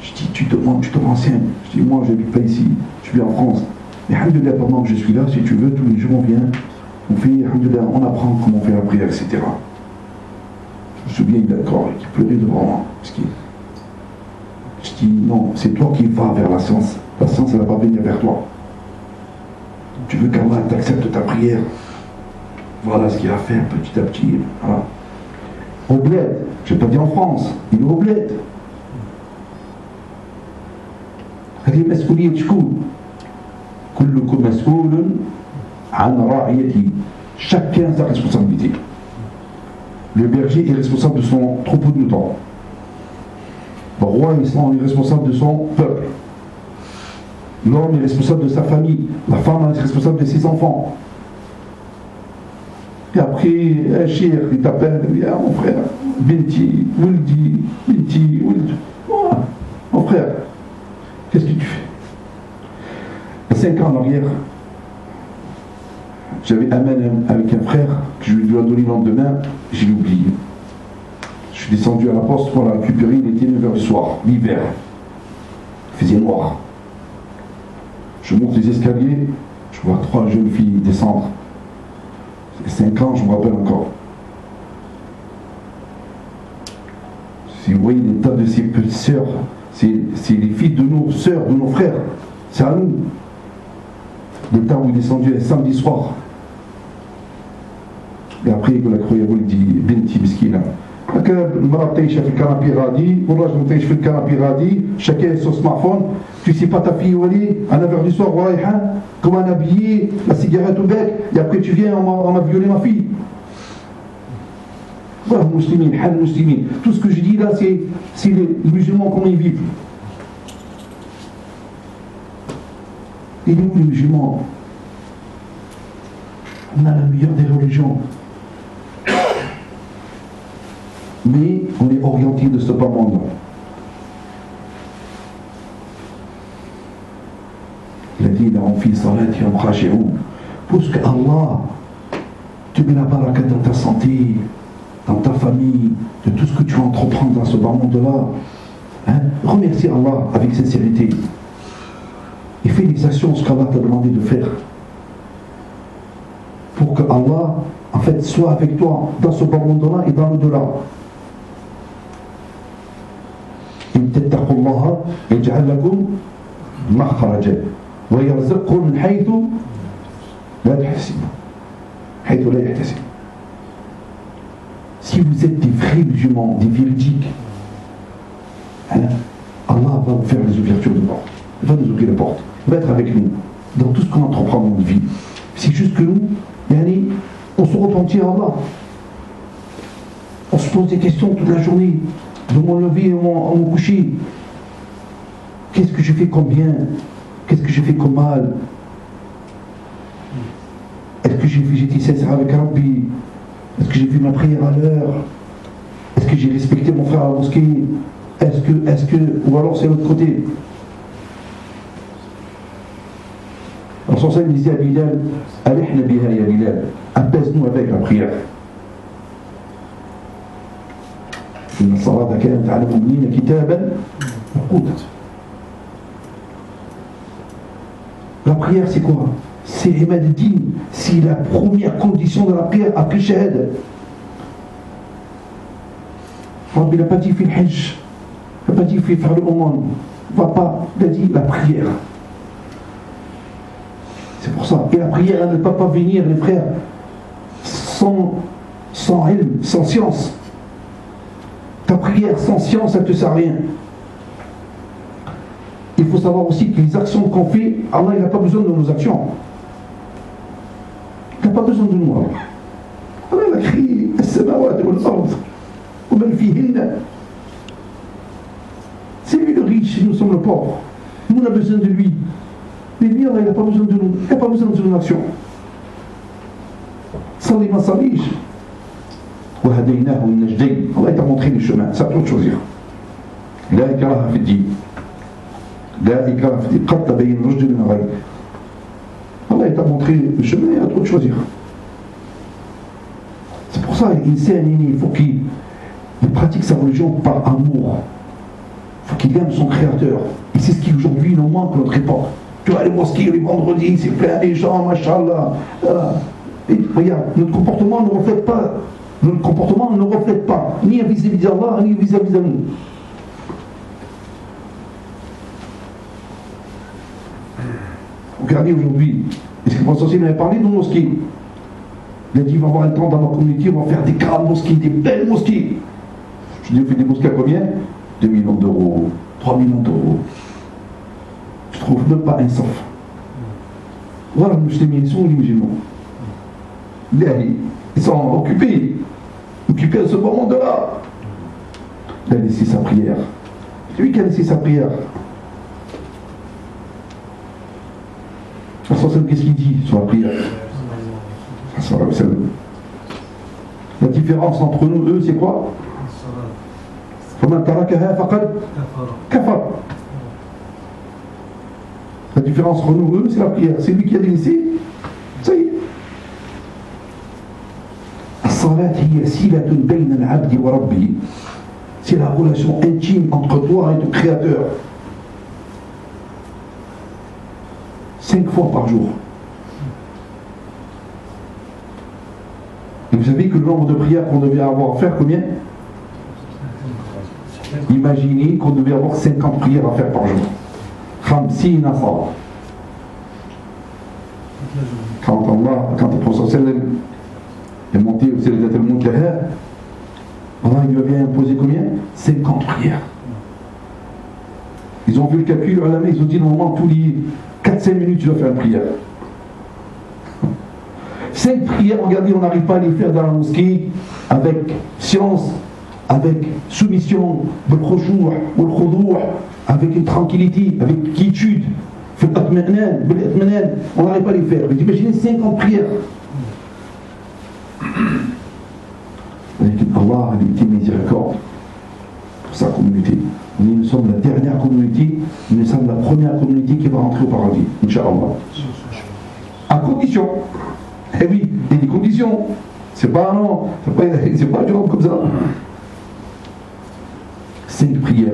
Je dis, tu te renseignes. Je dis, moi, je n'habite pas ici, je vis en France. Mais alhamdoulilah, pendant que je suis là, si tu veux, tous les jours on vient, on fait, alhamdoulilah, on apprend comment faire la prière, etc. Je me souviens, il est d'accord, il pleurait devant moi. Je dis, non, c'est toi qui vas vers la science. La science, elle ne va pas venir vers toi. Tu veux qu'Allah t'accepte ta prière. Voilà ce qu'il a fait petit à petit. Voilà. Au bled, je n'ai pas dit en France, il est au bled. هذه مسؤولية شكون؟ كلكم مسؤول عن رعيته. Chacun a sa responsabilité. Le berger est responsable de son troupeau de moutons. Le roi est responsable de son peuple. L'homme est responsable de sa famille. La femme est responsable de ses enfants. Et après, un chir, il t'appelle, il dit, ah mon frère, Binti, Wuldi, Binti, Wuldi. Voilà. Mon frère, qu'est-ce que tu fais? Il y a 5 ans en arrière, j'avais un même avec un frère que je lui dois donner le lendemain, j'ai oublié. Je suis descendu à la poste pour la récupérer, il était 9h du soir, l'hiver. Il faisait noir. Je monte les escaliers, je vois 3 jeunes filles descendre. 5 ans, je me rappelle encore. Si vous voyez l'état de ces petites sœurs, c'est les filles de nos sœurs, de nos frères. C'est à nous. L'état où il est descendu un samedi soir. Et après, il a croyé, il dit, Binti Miskina. المرأة تعيش في الكنابي غادي والراجل تعيش في الكنابي غادي chacun son smartphone. Tu sais pas ta fille où elle est à 9h du soir comment elle est habillée, la cigarette au bec, et après tu viens, on m'a violé ma fille. Voilà, musulmans, hal musulmans. Tout ce que je dis là, c'est les musulmans, comment ils vivent. Et nous, les musulmans, on a la meilleure des religions. Mais on est orienté de ce monde. الذين هم في صلاتهم خاشعون. Parce que Allah te met la baraka dans ta santé, dans ta famille, de tout ce que tu vas entreprendre dans ce bas monde-là. Hein? Remercie Allah avec sincérité. Et fais les actions, ce qu'Allah t'a demandé de faire. Pour que Allah, en fait, soit avec toi dans ce bas monde-là et dans l'au-delà. إن تتقوا الله يجعل لكم مخرجا ويرزقكم من حيث لا تحتسبون حيث لا يحتسب. Si vous êtes des vrais musulmans, des véridiques, Allah va vous faire les ouvertures de porte, il va nous ouvrir les portes, il va être avec nous dans tout ce qu'on entreprend dans notre vie. C'est juste que nous, on se repentit à Allah. On se pose des questions toute la journée. De mon lever et mon coucher. Qu'est-ce que je fais comme bien? Qu'est-ce que je fais comme mal? Est-ce que j'ai été sincère avec Rabbi? Est-ce que j'ai fait ma prière à l'heure? Est-ce que j'ai respecté mon frère à la mosquée? Est-ce que ou alors c'est l'autre côté? Alors son il disait à Bilal, Alihna biha ya Bilal, apaise-nous avec la prière. إن الصلاة كانت على المؤمنين كتابا موقوتا. La prière, c'est quoi? C'est Imad Din, c'est la première condition de la prière après Shahad. Rabbi n'a pas dit fait le Hajj, il n'a pas dit fait faire le Oman, il va pas, il a dit la prière. C'est pour ça. Et la prière, elle ne peut pas venir, les frères, sans ilm, sans science. Ta prière sans science, elle ne te sert à rien. Il faut savoir aussi que les actions qu'on fait, Allah n'a pas besoin de nos actions. Il n'a pas besoin de nous. Allah a créé السماوات والأرض ومن فيهن. C'est lui le riche, nous sommes le pauvre. Nous on a besoin de lui. Mais lui, Allah, il n'a pas besoin de nous. Il n'a pas besoin de nos actions. Salli ma sallige. وهديناه النجدين. Allah t'a montré les chemins, c'est à toi de choisir. لا إكراه في الدين. لا إكراه في الدين. قد تبين الرشد من الغي. Allah t'a montré le chemin, c'est à toi de choisir. C'est pour ça il faut qu'il pratique sa religion par amour. Il faut qu'il aime son créateur. Et c'est ce qui aujourd'hui nous manque notre époque. Tu vois les mosquées les vendredis, c'est plein des gens, machallah. Et regarde, notre comportement ne reflète pas. Notre comportement ne reflète pas, ni vis-à-vis d'Allah, ni vis-à-vis de nous. Regardez aujourd'hui, est-ce que le prophète avait parlé de nos mosquées? Il a dit, il va y avoir un temps dans ma communauté, on va faire des grandes mosquées, des belles mosquées. Je dis, on fait des mosquées à combien? 2 millions d'euros, 3 millions d'euros. Je ne trouve même pas un saf. Voilà, les musulmans, ils sont les musulmans. Ils sont occupés à ce moment-là. Il a laissé sa prière. C'est lui qui a laissé sa prière. Qu'est-ce qu'il dit sur la prière? La différence entre nous, eux, c'est quoi? فَمَنْ تَرَكَهَا فَقَدْ كَفَرَ. La différence entre nous et eux, c'est la prière. C'est lui qui a délaissé, ça y est. الصلاة هي صلة بين العبد وربه. C'est la relation intime entre toi et ton Créateur. 5 fois par jour. Et vous savez que le nombre de prières qu'on devait avoir à faire, combien? Imaginez qu'on devait avoir 50 prières à faire par jour. 50 salat. Quand le prophète est monté au Sirat al-Muntaha, Allah lui avait imposé combien? 50 prières. Ils ont vu le calcul à la main, ils ont dit normalement tous les 4-5 minutes tu dois faire une prière. 5 prières, regardez, on n'arrive pas à les faire dans la mosquée avec science, avec soumission, de khushu' ou le khudu', avec une tranquillité, avec quiétude, on n'arrive pas à les faire. Vous imaginez 50 prières. Allah a été miséricorde pour sa communauté. Nous sommes la dernière communauté, nous sommes la première communauté qui va rentrer au paradis, Inch'Allah. À condition, eh oui, il y a des conditions. C'est pas non, c'est pas du rhum comme ça. 5 prières.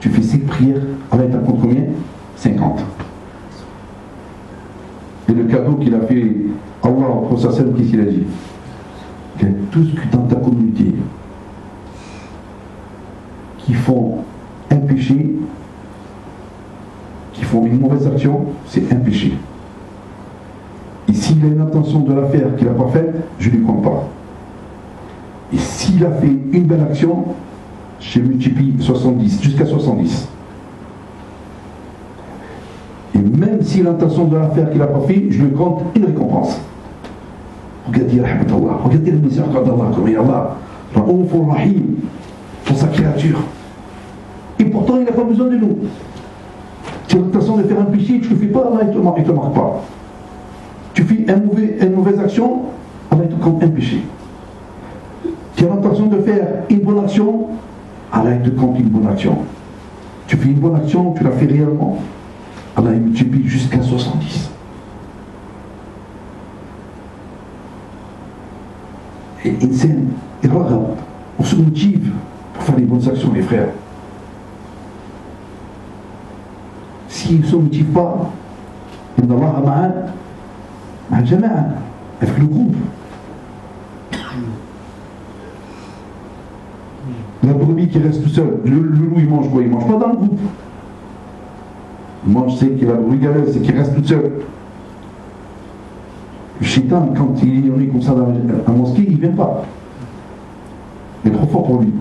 Tu fais 5 prières, Allah t'en compte combien? 50. Et le cadeau qu'il a fait, Allah, pour sa scène, qu'est-ce qu'il a dit? Il y a tous dans ta communauté qui font un péché, qui font une mauvaise action, c'est un péché. Et s'il a une intention de la faire qu'il n'a pas faite, je ne lui compte pas. Et s'il a fait une belle action, je multiplie 70, jusqu'à 70. Et même s'il a l'intention de la faire qu'il n'a pas fait, je lui compte une récompense. Regardez rahmatullah, regardez la miséricorde d'Allah, comme il y a Allah, Raouf Rahim, pour sa créature. Et pourtant, il n'a pas besoin de nous. Tu as l'intention de faire un péché, tu ne le fais pas, Allah ne te marque pas. Tu fais une mauvaise action, Allah te compte un péché. Tu as l'intention de faire une bonne action, Allah te compte une bonne action. Tu fais une bonne action, tu la fais réellement, Allah multiplie jusqu'à 70. Et Insen, et regarde, on se motive pour faire les bonnes actions, les frères. S'ils ne se motivent pas, Inna Allah ma'a jama'a, avec le groupe. La brebis qui reste tout seul, le loup il mange quoi? Il ne mange pas dans le groupe. Il mange, c'est qu'il a le brugaleuse, c'est qu'il reste tout seul. Le shaitan, quand il est comme ça dans la mosquée, il ne vient pas. Il est trop fort pour lui.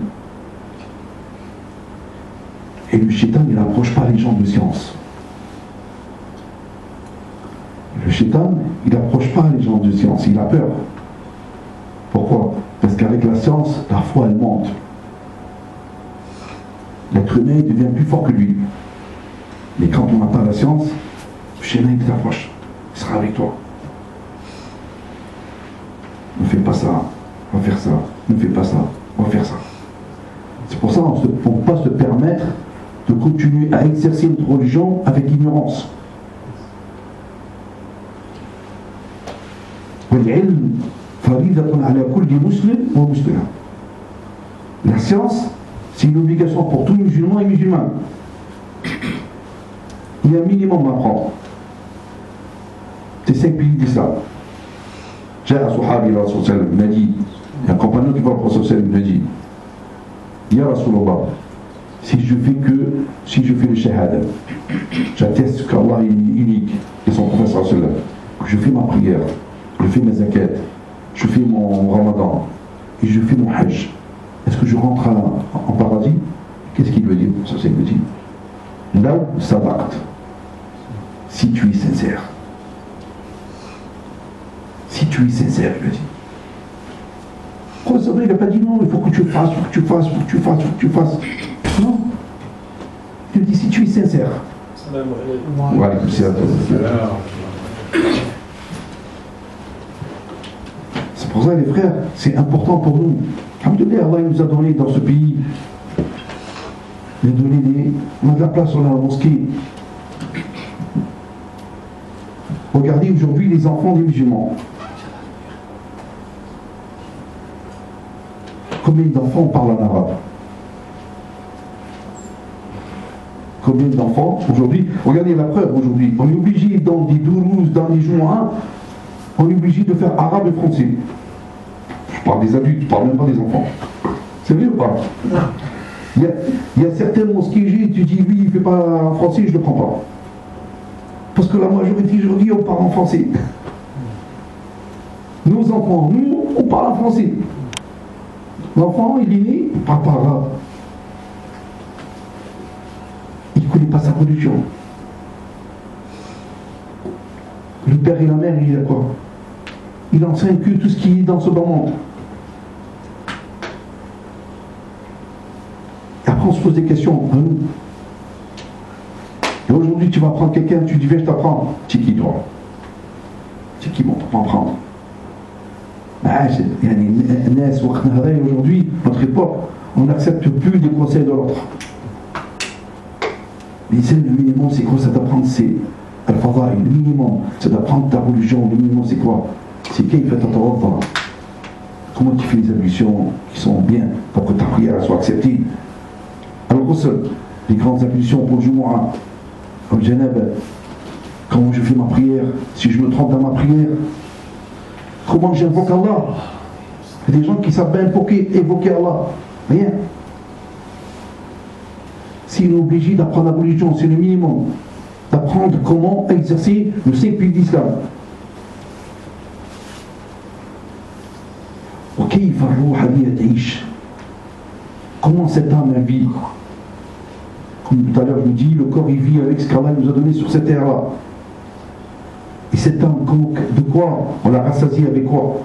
Et le shaitan, il n'approche pas les gens de science. Le shaitan, il n'approche pas les gens de science, il a peur. Pourquoi? Parce qu'avec la science, la foi, elle monte. L'être humain devient plus fort que lui. Mais quand on n'a pas la science, le shaitan, il t'approche. Il sera avec toi. Ne fais pas ça, on va faire ça. Ne fais pas ça, on va faire ça. C'est pour ça qu'on ne peut pas se permettre de continuer à exercer notre religion avec ignorance. La science, c'est une obligation pour tous les musulmans et musulmanes. Il y a un minimum à apprendre. C'est 5 piliers d'islam. جاء صحابي إلى رسول الله صلى الله عليه وسلم m'a dit, il y a un compagnon qui va au prophète sallallahu alayhi wa sallam, m'a dit, Ya Rasulallah, si je fais le shahada, j'atteste qu'Allah est unique et son prophète sallallahu alayhi wa sallam, que je fais ma prière, je fais mes zakat, je fais mon ramadan et je fais mon hajj, est-ce que je rentre en paradis? Qu'est-ce qu'il veut dire? Ça c'est me dit, là où sadaqt, si tu es sincère. Si tu es sincère, il a dit. Pourquoi il n'a pas dit non, il faut que tu fasses, il faut que tu fasses, il faut que tu fasses, il faut que tu fasses. Non. Il dit si tu es sincère. Voilà, c'est pour ça les frères, c'est important pour nous. Alhamdoulilah, Allah nous a donné dans ce pays On a de la place dans la mosquée. Regardez aujourd'hui les enfants des musulmans. Combien d'enfants parlent en arabe? Combien d'enfants aujourd'hui? Regardez la preuve aujourd'hui. On est obligé dans des dourouses, dans des joints, on est obligé de faire arabe et français. Je parle des adultes, je parle même pas des enfants. C'est vrai ou pas? Il y a certaines mosquées, tu dis oui, il ne fait pas en français, je ne le prends pas. Parce que la majorité aujourd'hui, on parle en français. Nos enfants, nous, on parle en français. L'enfant, il est né, il ne parle pas arabe. Il ne connaît pas sa religion. Le père et la mère, il a quoi? Il enseigne que tout ce qui est dans ce bas monde. Et après, on se pose des questions à nous. Et aujourd'hui, tu vas prendre quelqu'un, tu dis, viens, je t'apprends. C'est qui, toi? C'est qui, bon, tu vas prendre? Aujourd'hui, notre époque, on n'accepte plus les conseils de l'autre. Mais c'est le minimum, c'est quoi? Ça d'apprendre, c'est Al-Fadaï, le minimum, c'est d'apprendre ta religion. Le minimum, c'est quoi? C'est qui fait ta Torah? Comment tu fais les ablutions qui sont bien pour que ta prière soit acceptée? Alors, les grandes ablutions pour le Jumu'ah, comme Janab, comment je fais ma prière? Si je me trompe dans ma prière, comment j'invoque Allah? Il y a des gens qui savent bien évoquer Allah. Rien. Si on est obligé d'apprendre la religion, c'est le minimum. D'apprendre comment exercer le 5 piliers d'Islam. Comment cette âme vit? Comme tout à l'heure je vous dis, le corps il vit avec ce qu'Allah nous a donné sur cette terre-là. Et cette âme, de quoi on l'a rassasiée avec quoi?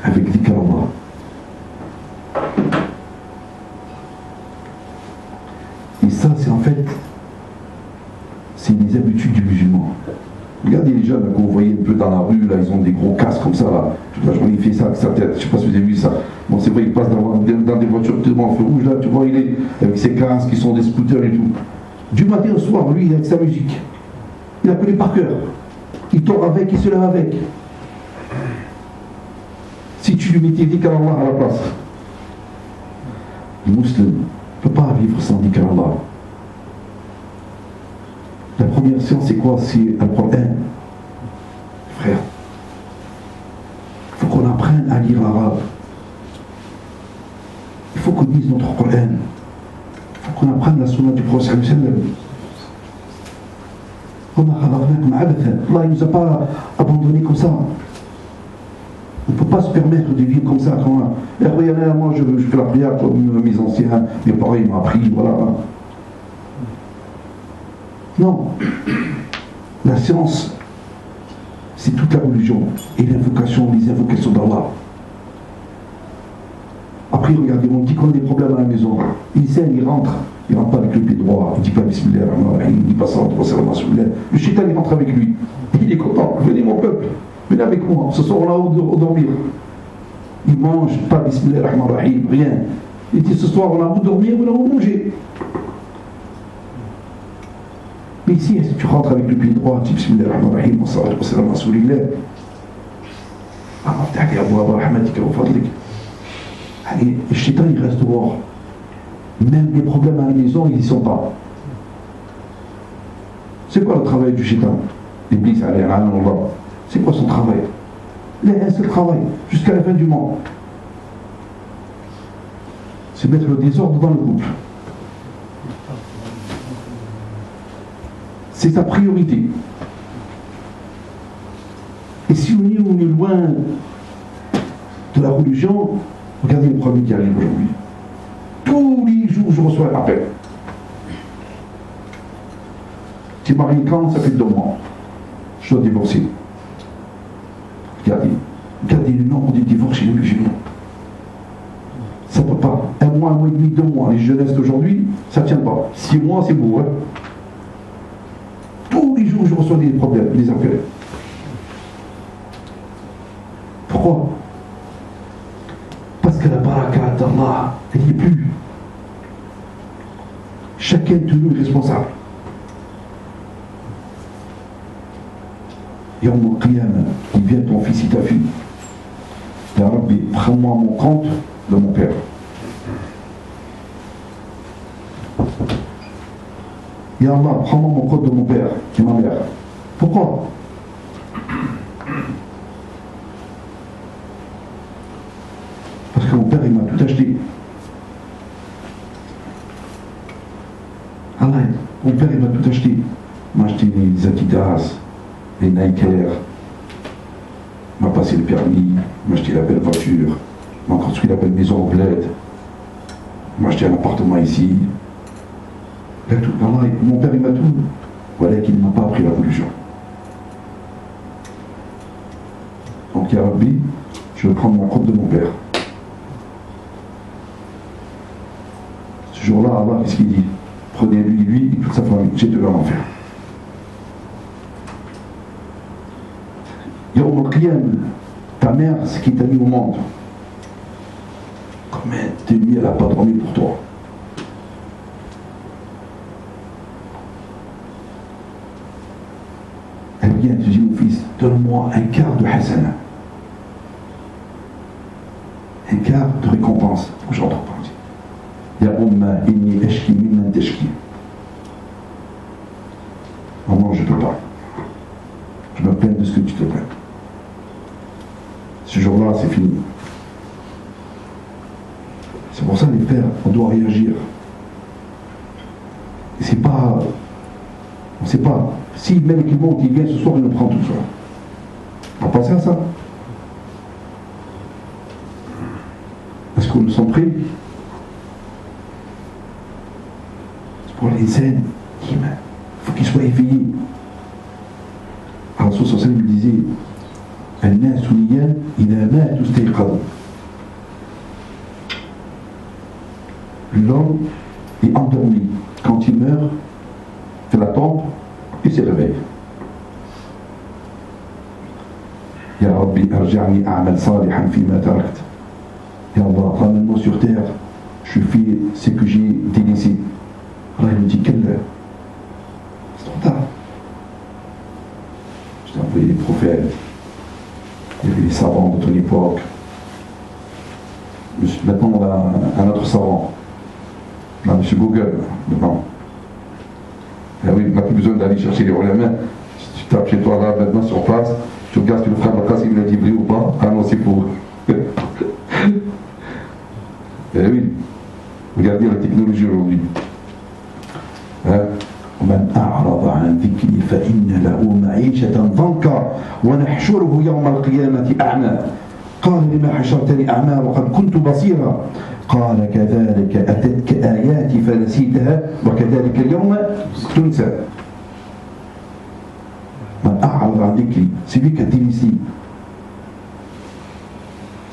Avec dhikr Allah. Et ça, c'est en fait, c'est les habitudes du musulman. Regardez les jeunes que vous voyez un peu dans la rue, là, ils ont des gros casques comme ça, là. Toute la journée, il fait ça avec sa tête. Je ne sais pas si vous avez vu ça. Bon, c'est vrai, il passe dans des voitures tellement en feu rouge, là, tu vois, il est avec ses casques, qui sont des scooters et tout. Du matin au soir, lui, il est avec sa musique. Il la connaît par cœur. Il dort avec, il se lève avec. Si tu lui mettais dhikr Allah à la place, le musulman ne peut pas vivre sans dhikr Allah. La première science, c'est quoi? C'est un problème. Frère, il faut qu'on apprenne à lire l'arabe. Il faut qu'on lise notre Coran. Il faut qu'on apprenne la sunna du prophète. Allah ne nous a pas abandonnés comme ça. On ne peut pas se permettre de vivre comme ça. Moi, je fais la prière comme mes anciens, mes parents ils m'ont appris, voilà. Non. La science, c'est toute la religion et l'invocation, les invocations d'Allah. Après, regardez, on dit qu'on a des problèmes à la maison. Il rentre pas avec le pied droit, il ne dit pas Bismillah, il ne dit pas ça, le shaitan il rentre avec lui. Et il est content, venez mon peuple, venez avec moi, ce soir on a où dormir. Il ne mange pas Bismillah, rien. Il dit ce soir on a où dormir, on a où manger. Mais ici, si tu rentres avec le pied droit, tu dis Bismillah ar-Rahman ar-Rahim, wa salam rasoulillah. Le shaitan il reste dehors. Même les problèmes à la maison, ils n'y sont pas. C'est quoi le travail du shaitan? L'Iblis, c'est quoi son travail? Il a un seul travail, jusqu'à la fin du monde. C'est mettre le désordre dans le couple. C'est sa priorité. Et si on est loin de la religion, regardez le premier qui arrive aujourd'hui. Tous les jours, je reçois un appel. Tu es marié quand? Ça fait 2 mois. Je dois divorcer. Regardez le nombre de divorces chez les musulmans. Ça ne peut pas. 1 mois, 1 mois et demi, 2 mois. Les jeunesses d'aujourd'hui, ça ne tient pas. 6 mois, c'est beau. Hein? Tous les jours, je reçois des problèmes, des appels. Pourquoi? Parce que la barakat, Allah, elle n'y est plus. Chacun de nous est responsable. Yawm al-Qiyamah, il vient ton fils et ta fille. Ya Rabbi, prends-moi mon compte de mon père. Ya Allah, prends-moi mon compte de mon père et ma mère. Pourquoi? Parce que mon père, il m'a tout acheté. Allah, mon père, il m'a tout acheté. Il m'a acheté les Adidas, les Nike Air, il m'a passé le permis, il m'a acheté la belle voiture, il m'a construit la belle maison au bled, il m'a acheté un appartement ici. Tout, Allah, mon père, il m'a tout. Voilà qu'il ne m'a pas appris la religion. Donc, Ya Rabbi, je veux prendre mon compte de mon père. Ce jour-là, Allah, qu'est-ce qu'il dit? Prenez-lui, lui et toute sa famille, jetez-le en enfer. Yawm al-Qiyam, ta mère, ce qui t'a mis au monde. Combien de nuits elle n'a pas dormi pour toi? Elle vient te dire, mon fils, donne-moi un quart de hasana. Un quart de récompense. Je rentre pas. Ya umma inni ashki mimman tashki. Maman, je ne peux pas. Je me plains de ce que tu te plains. Ce jour-là, c'est fini. C'est pour ça, les frères, on doit réagir. Et c'est pas... On ne sait pas. Si le mec qui monte, il vient ce soir, il nous prend tout ça. On va penser à ça. Est-ce qu'on nous sent prêts? C'est pour les scènes. Il faut qu'il soit éveillé. Rasul sallallahu alayhi wa sallam disait الناس نيام إذا ماتوا استيقظوا. L'homme est endormi. Quand il meurt, il fait la tombe, il se réveille. Ya Rabbi, arja'ni a'mal salihan fima tarakt. Ya Allah, ramène-moi sur terre, je fais ce que j'ai délaissé. Allah il me dit, quelle heure? C'est trop tard. Je t'ai envoyé les prophètes, il y avait les savants de ton époque. Maintenant, on a un autre savant. On a M. Google, maintenant. Et oui, on n'a plus besoin d'aller chercher les ulama. Si tu tapes chez toi, là, maintenant, sur place, tu regardes si le frère Bacas, il a dit vrai ou pas. Ah non, c'est pour. Eh oui, regardez la technologie aujourd'hui. ومن أعرض عن ذكري فإن له معيشة ضنكا ونحشره يوم القيامة أعمى قال لما حشرتني أعمى وقد كنت بصيرا قال كذلك أتتك آياتي فنسيتها وكذلك اليوم تنسى. من أعرض عن ذكري, celui qui a délaissé,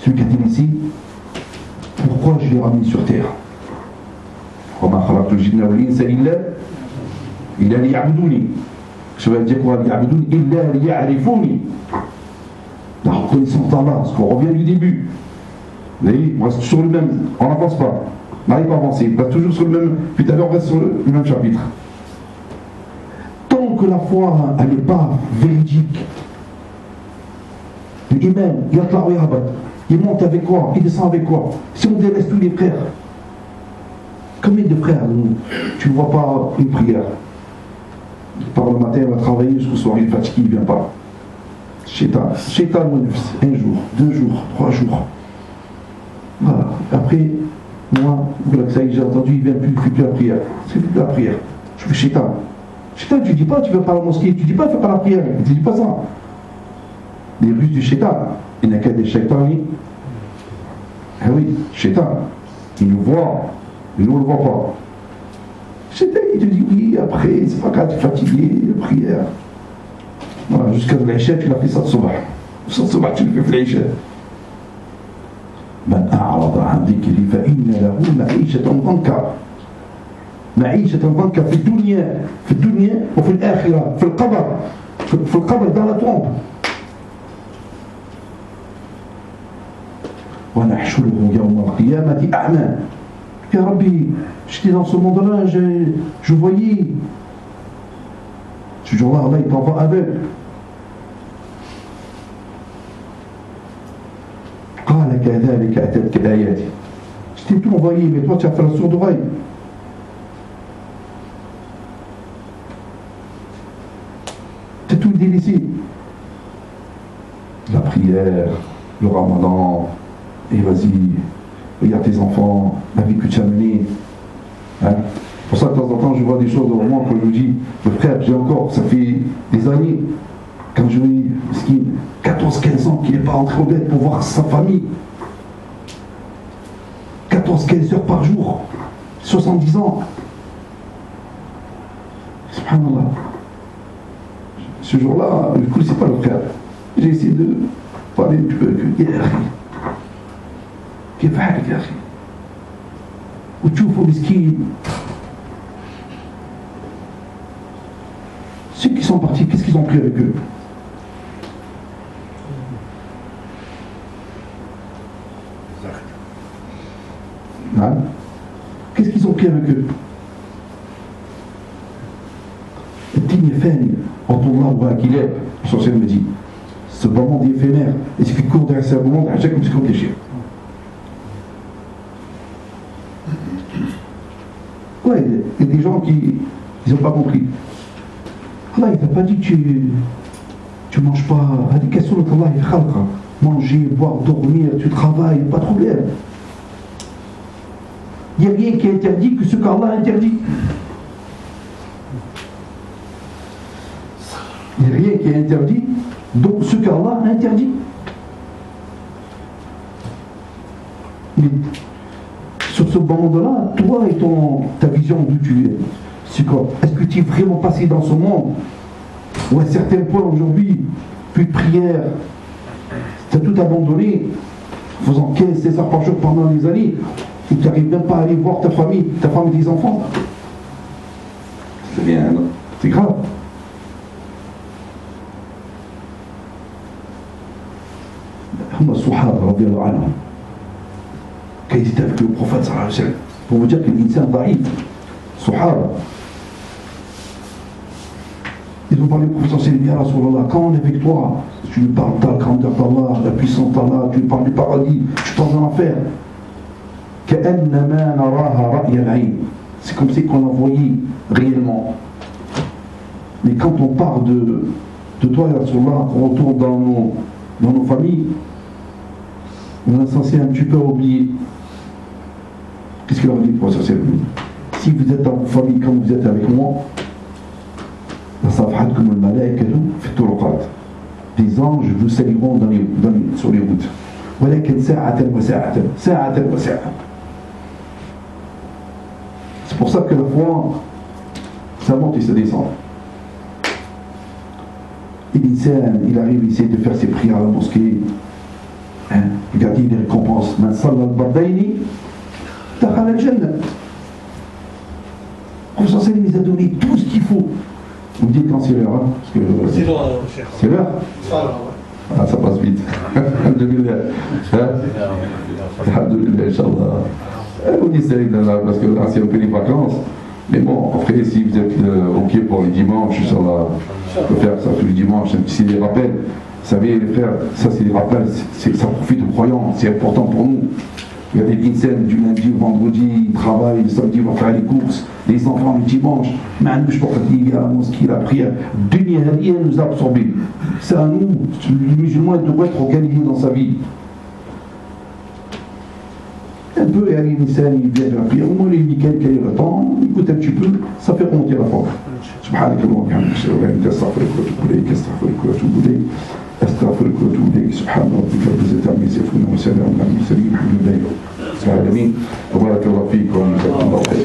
celui qui a délaissé, pourquoi je l'ai ramené sur terre? وما خلقت الجن والإنس إلا ليعبدوني. Je vais dire quoi? ليعبدوني إلا ليعرفوني. La reconnaissance d'Allah, parce qu'on revient du début. Vous voyez, on reste sur le même, on n'avance pas. On n'arrive pas à avancer, on reste toujours sur le même, puis tout à l'heure on reste sur le même chapitre. Tant que la foi, elle n'est pas véridique, l'imam, il monte avec quoi? Il descend avec quoi? Si on délaisse tous les frères, combien de frères, tu ne vois pas une prière? Il part le matin, il va travailler jusqu'au soir, il est fatigué, il ne vient pas. Shaitan, un jour, 2 jours, 3 jours. Voilà. Après, moi, j'ai entendu, il ne vient plus, il ne fait plus la prière. C'est plus la prière. Je fais Shaitan. Shaitan, tu ne dis pas, tu ne vas pas à la mosquée, tu ne dis pas, tu ne fais pas la prière, tu ne dis pas ça. Les ruses du Shaitan, il n'y a qu'à des Shaitans. Ah oui, Shaitan, il nous voit, mais nous on ne le voit pas. Shaitan, il te dit oui, après, c'est pas grave, tu es fatigué, la prière. Voilà, jusqu'à l'Aïcha, tu l'as fait ça de Sobah. Ça de Sobah, tu le fais l'Aïcha. من أعرض عن ذكري فإن له معيشة ضنكا. معيشة ضنكا في الدنيا وفي الآخرة في القبر dans la tombe. وَنَحْشُرُهُ يَوْمَ الْقِيَامَةِ أَعْمَى. Ya Rabbi, j'étais dans ce monde-là, je voyais. Ce jour-là, Allah il t'envoie aveugle. قال كذلك أتتك آياتي. Je t'ai tout envoyé, mais toi tu as fait la sourde oreille. Tu as tout délaissé. La prière, le ramadan, et vas-y, regarde tes enfants, la vie que tu as menée. Hein? Pour ça, de temps en temps, je vois des choses au moment quand je vous dis, le frère, j'ai encore, ça fait des années, quand je vis 14-15 ans, qu'il n'est pas rentré au bled pour voir sa famille. 14-15 heures par jour, 70 ans. Subhanallah. Ce jour-là, je ne connaissais pas le frère. J'ai essayé de parler un petit peu avec lui. كيف حالك يا أخي؟ وتشوفوا مسكين. Ceux qui sont partis, qu'est-ce qu'ils ont pris avec eux? Hein? Qu'est-ce qu'ils ont pris avec eux? الدنيا فانية والله واكلة. L'essentiel me dit, ce moment éphémère, est-ce qu'il court derrière ce moment à chaque مسكين déchire? Ouais, il y a des gens qui n'ont pas compris. Allah il t'a pas dit que tu manges pas. Il a dit qu'est-ce que Allah il khalqa. Manger, boire, dormir, tu travailles, pas de problème. Il n'y a rien qui est interdit que ce qu'Allah interdit. Il n'y a rien qui est interdit, donc ce qu'Allah interdit. Mais sur ce moment-là, toi et ta vision d'où tu es, c'est quoi? Est-ce que tu es vraiment passé dans ce monde où à un certain point aujourd'hui, plus de prière, tu as tout abandonné, faisant 15-16 heures par jour pendant des années, et tu n'arrives même pas à aller voir ta famille et tes enfants? C'est grave. الصحابة رضي الله عنهم كيف يستفقوا البروفيت صلى الله عليه وسلم pour vous dire que l'insan ضعيف. Sahaba, ils ont parlé au prophète sallallahu alayhi wa sallam, quand on est avec toi, tu lui parles de la grandeur d'Allah, la puissance d'Allah, tu lui parles du paradis, tu es dans un enfer. كأنما نراها رأي العين. C'est comme si qu'on en voyait réellement. Mais quand on parle de toi, Rasulullah, qu'on retourne dans nos familles, on est censé un petit peu oublier. Qu'est-ce qu'il leur dit pour ça? Si vous êtes dans vos familles comme vous êtes avec moi, les anges vous salueront sur les routes. C'est pour ça que la foi, ça monte et ça descend. Et l'insan, il arrive, il essaie de faire ses prières à la mosquée. Hein? Regardez les récompenses. Man salla al-bardaini, dakhala al-jannah. Le Prophète il a donné tout ce qu'il faut. Vous me dites quand c'est l'heure, hein? Parce que c'est l'heure. Ah, ça passe vite. Alhamdulillah. Alhamdulillah, Inch'Allah. On essaye parce que là, c'est un peu les vacances. Mais bon, après, si vous êtes OK pour les dimanches, Inch'Allah, on peut faire ça tous les dimanches. C'est des rappels. Vous savez, les frères, ça c'est des rappels, ça profite aux croyants, c'est important pour nous. Il y a des l'insan du lundi au vendredi, ils travaillent, le samedi, ils vont faire les courses, les enfants le dimanche. Mais à nous, je pense qu'il y a la mosquée, la prière. Dunya hadiya nous a absorbés. C'est à nous, le musulman, il doit être organisé dans sa vie. Un peu, et allez, l'insan, il vient de la prière. Au moins, les week-ends, quand il y a le temps, il écoute un petit peu, ça fait remonter la force. سبحانك اللهم وبحمدك اشهد ان لا اله الا انت استغفرك واتوب اليك استغفرك واتوب اليك استغفرك واتوب اليك سبحان ربك رب العزه عما يصفون وسلام على المرسلين الحمد لله رب العالمين وبارك الله فيكم وجزاكم الله خيرا.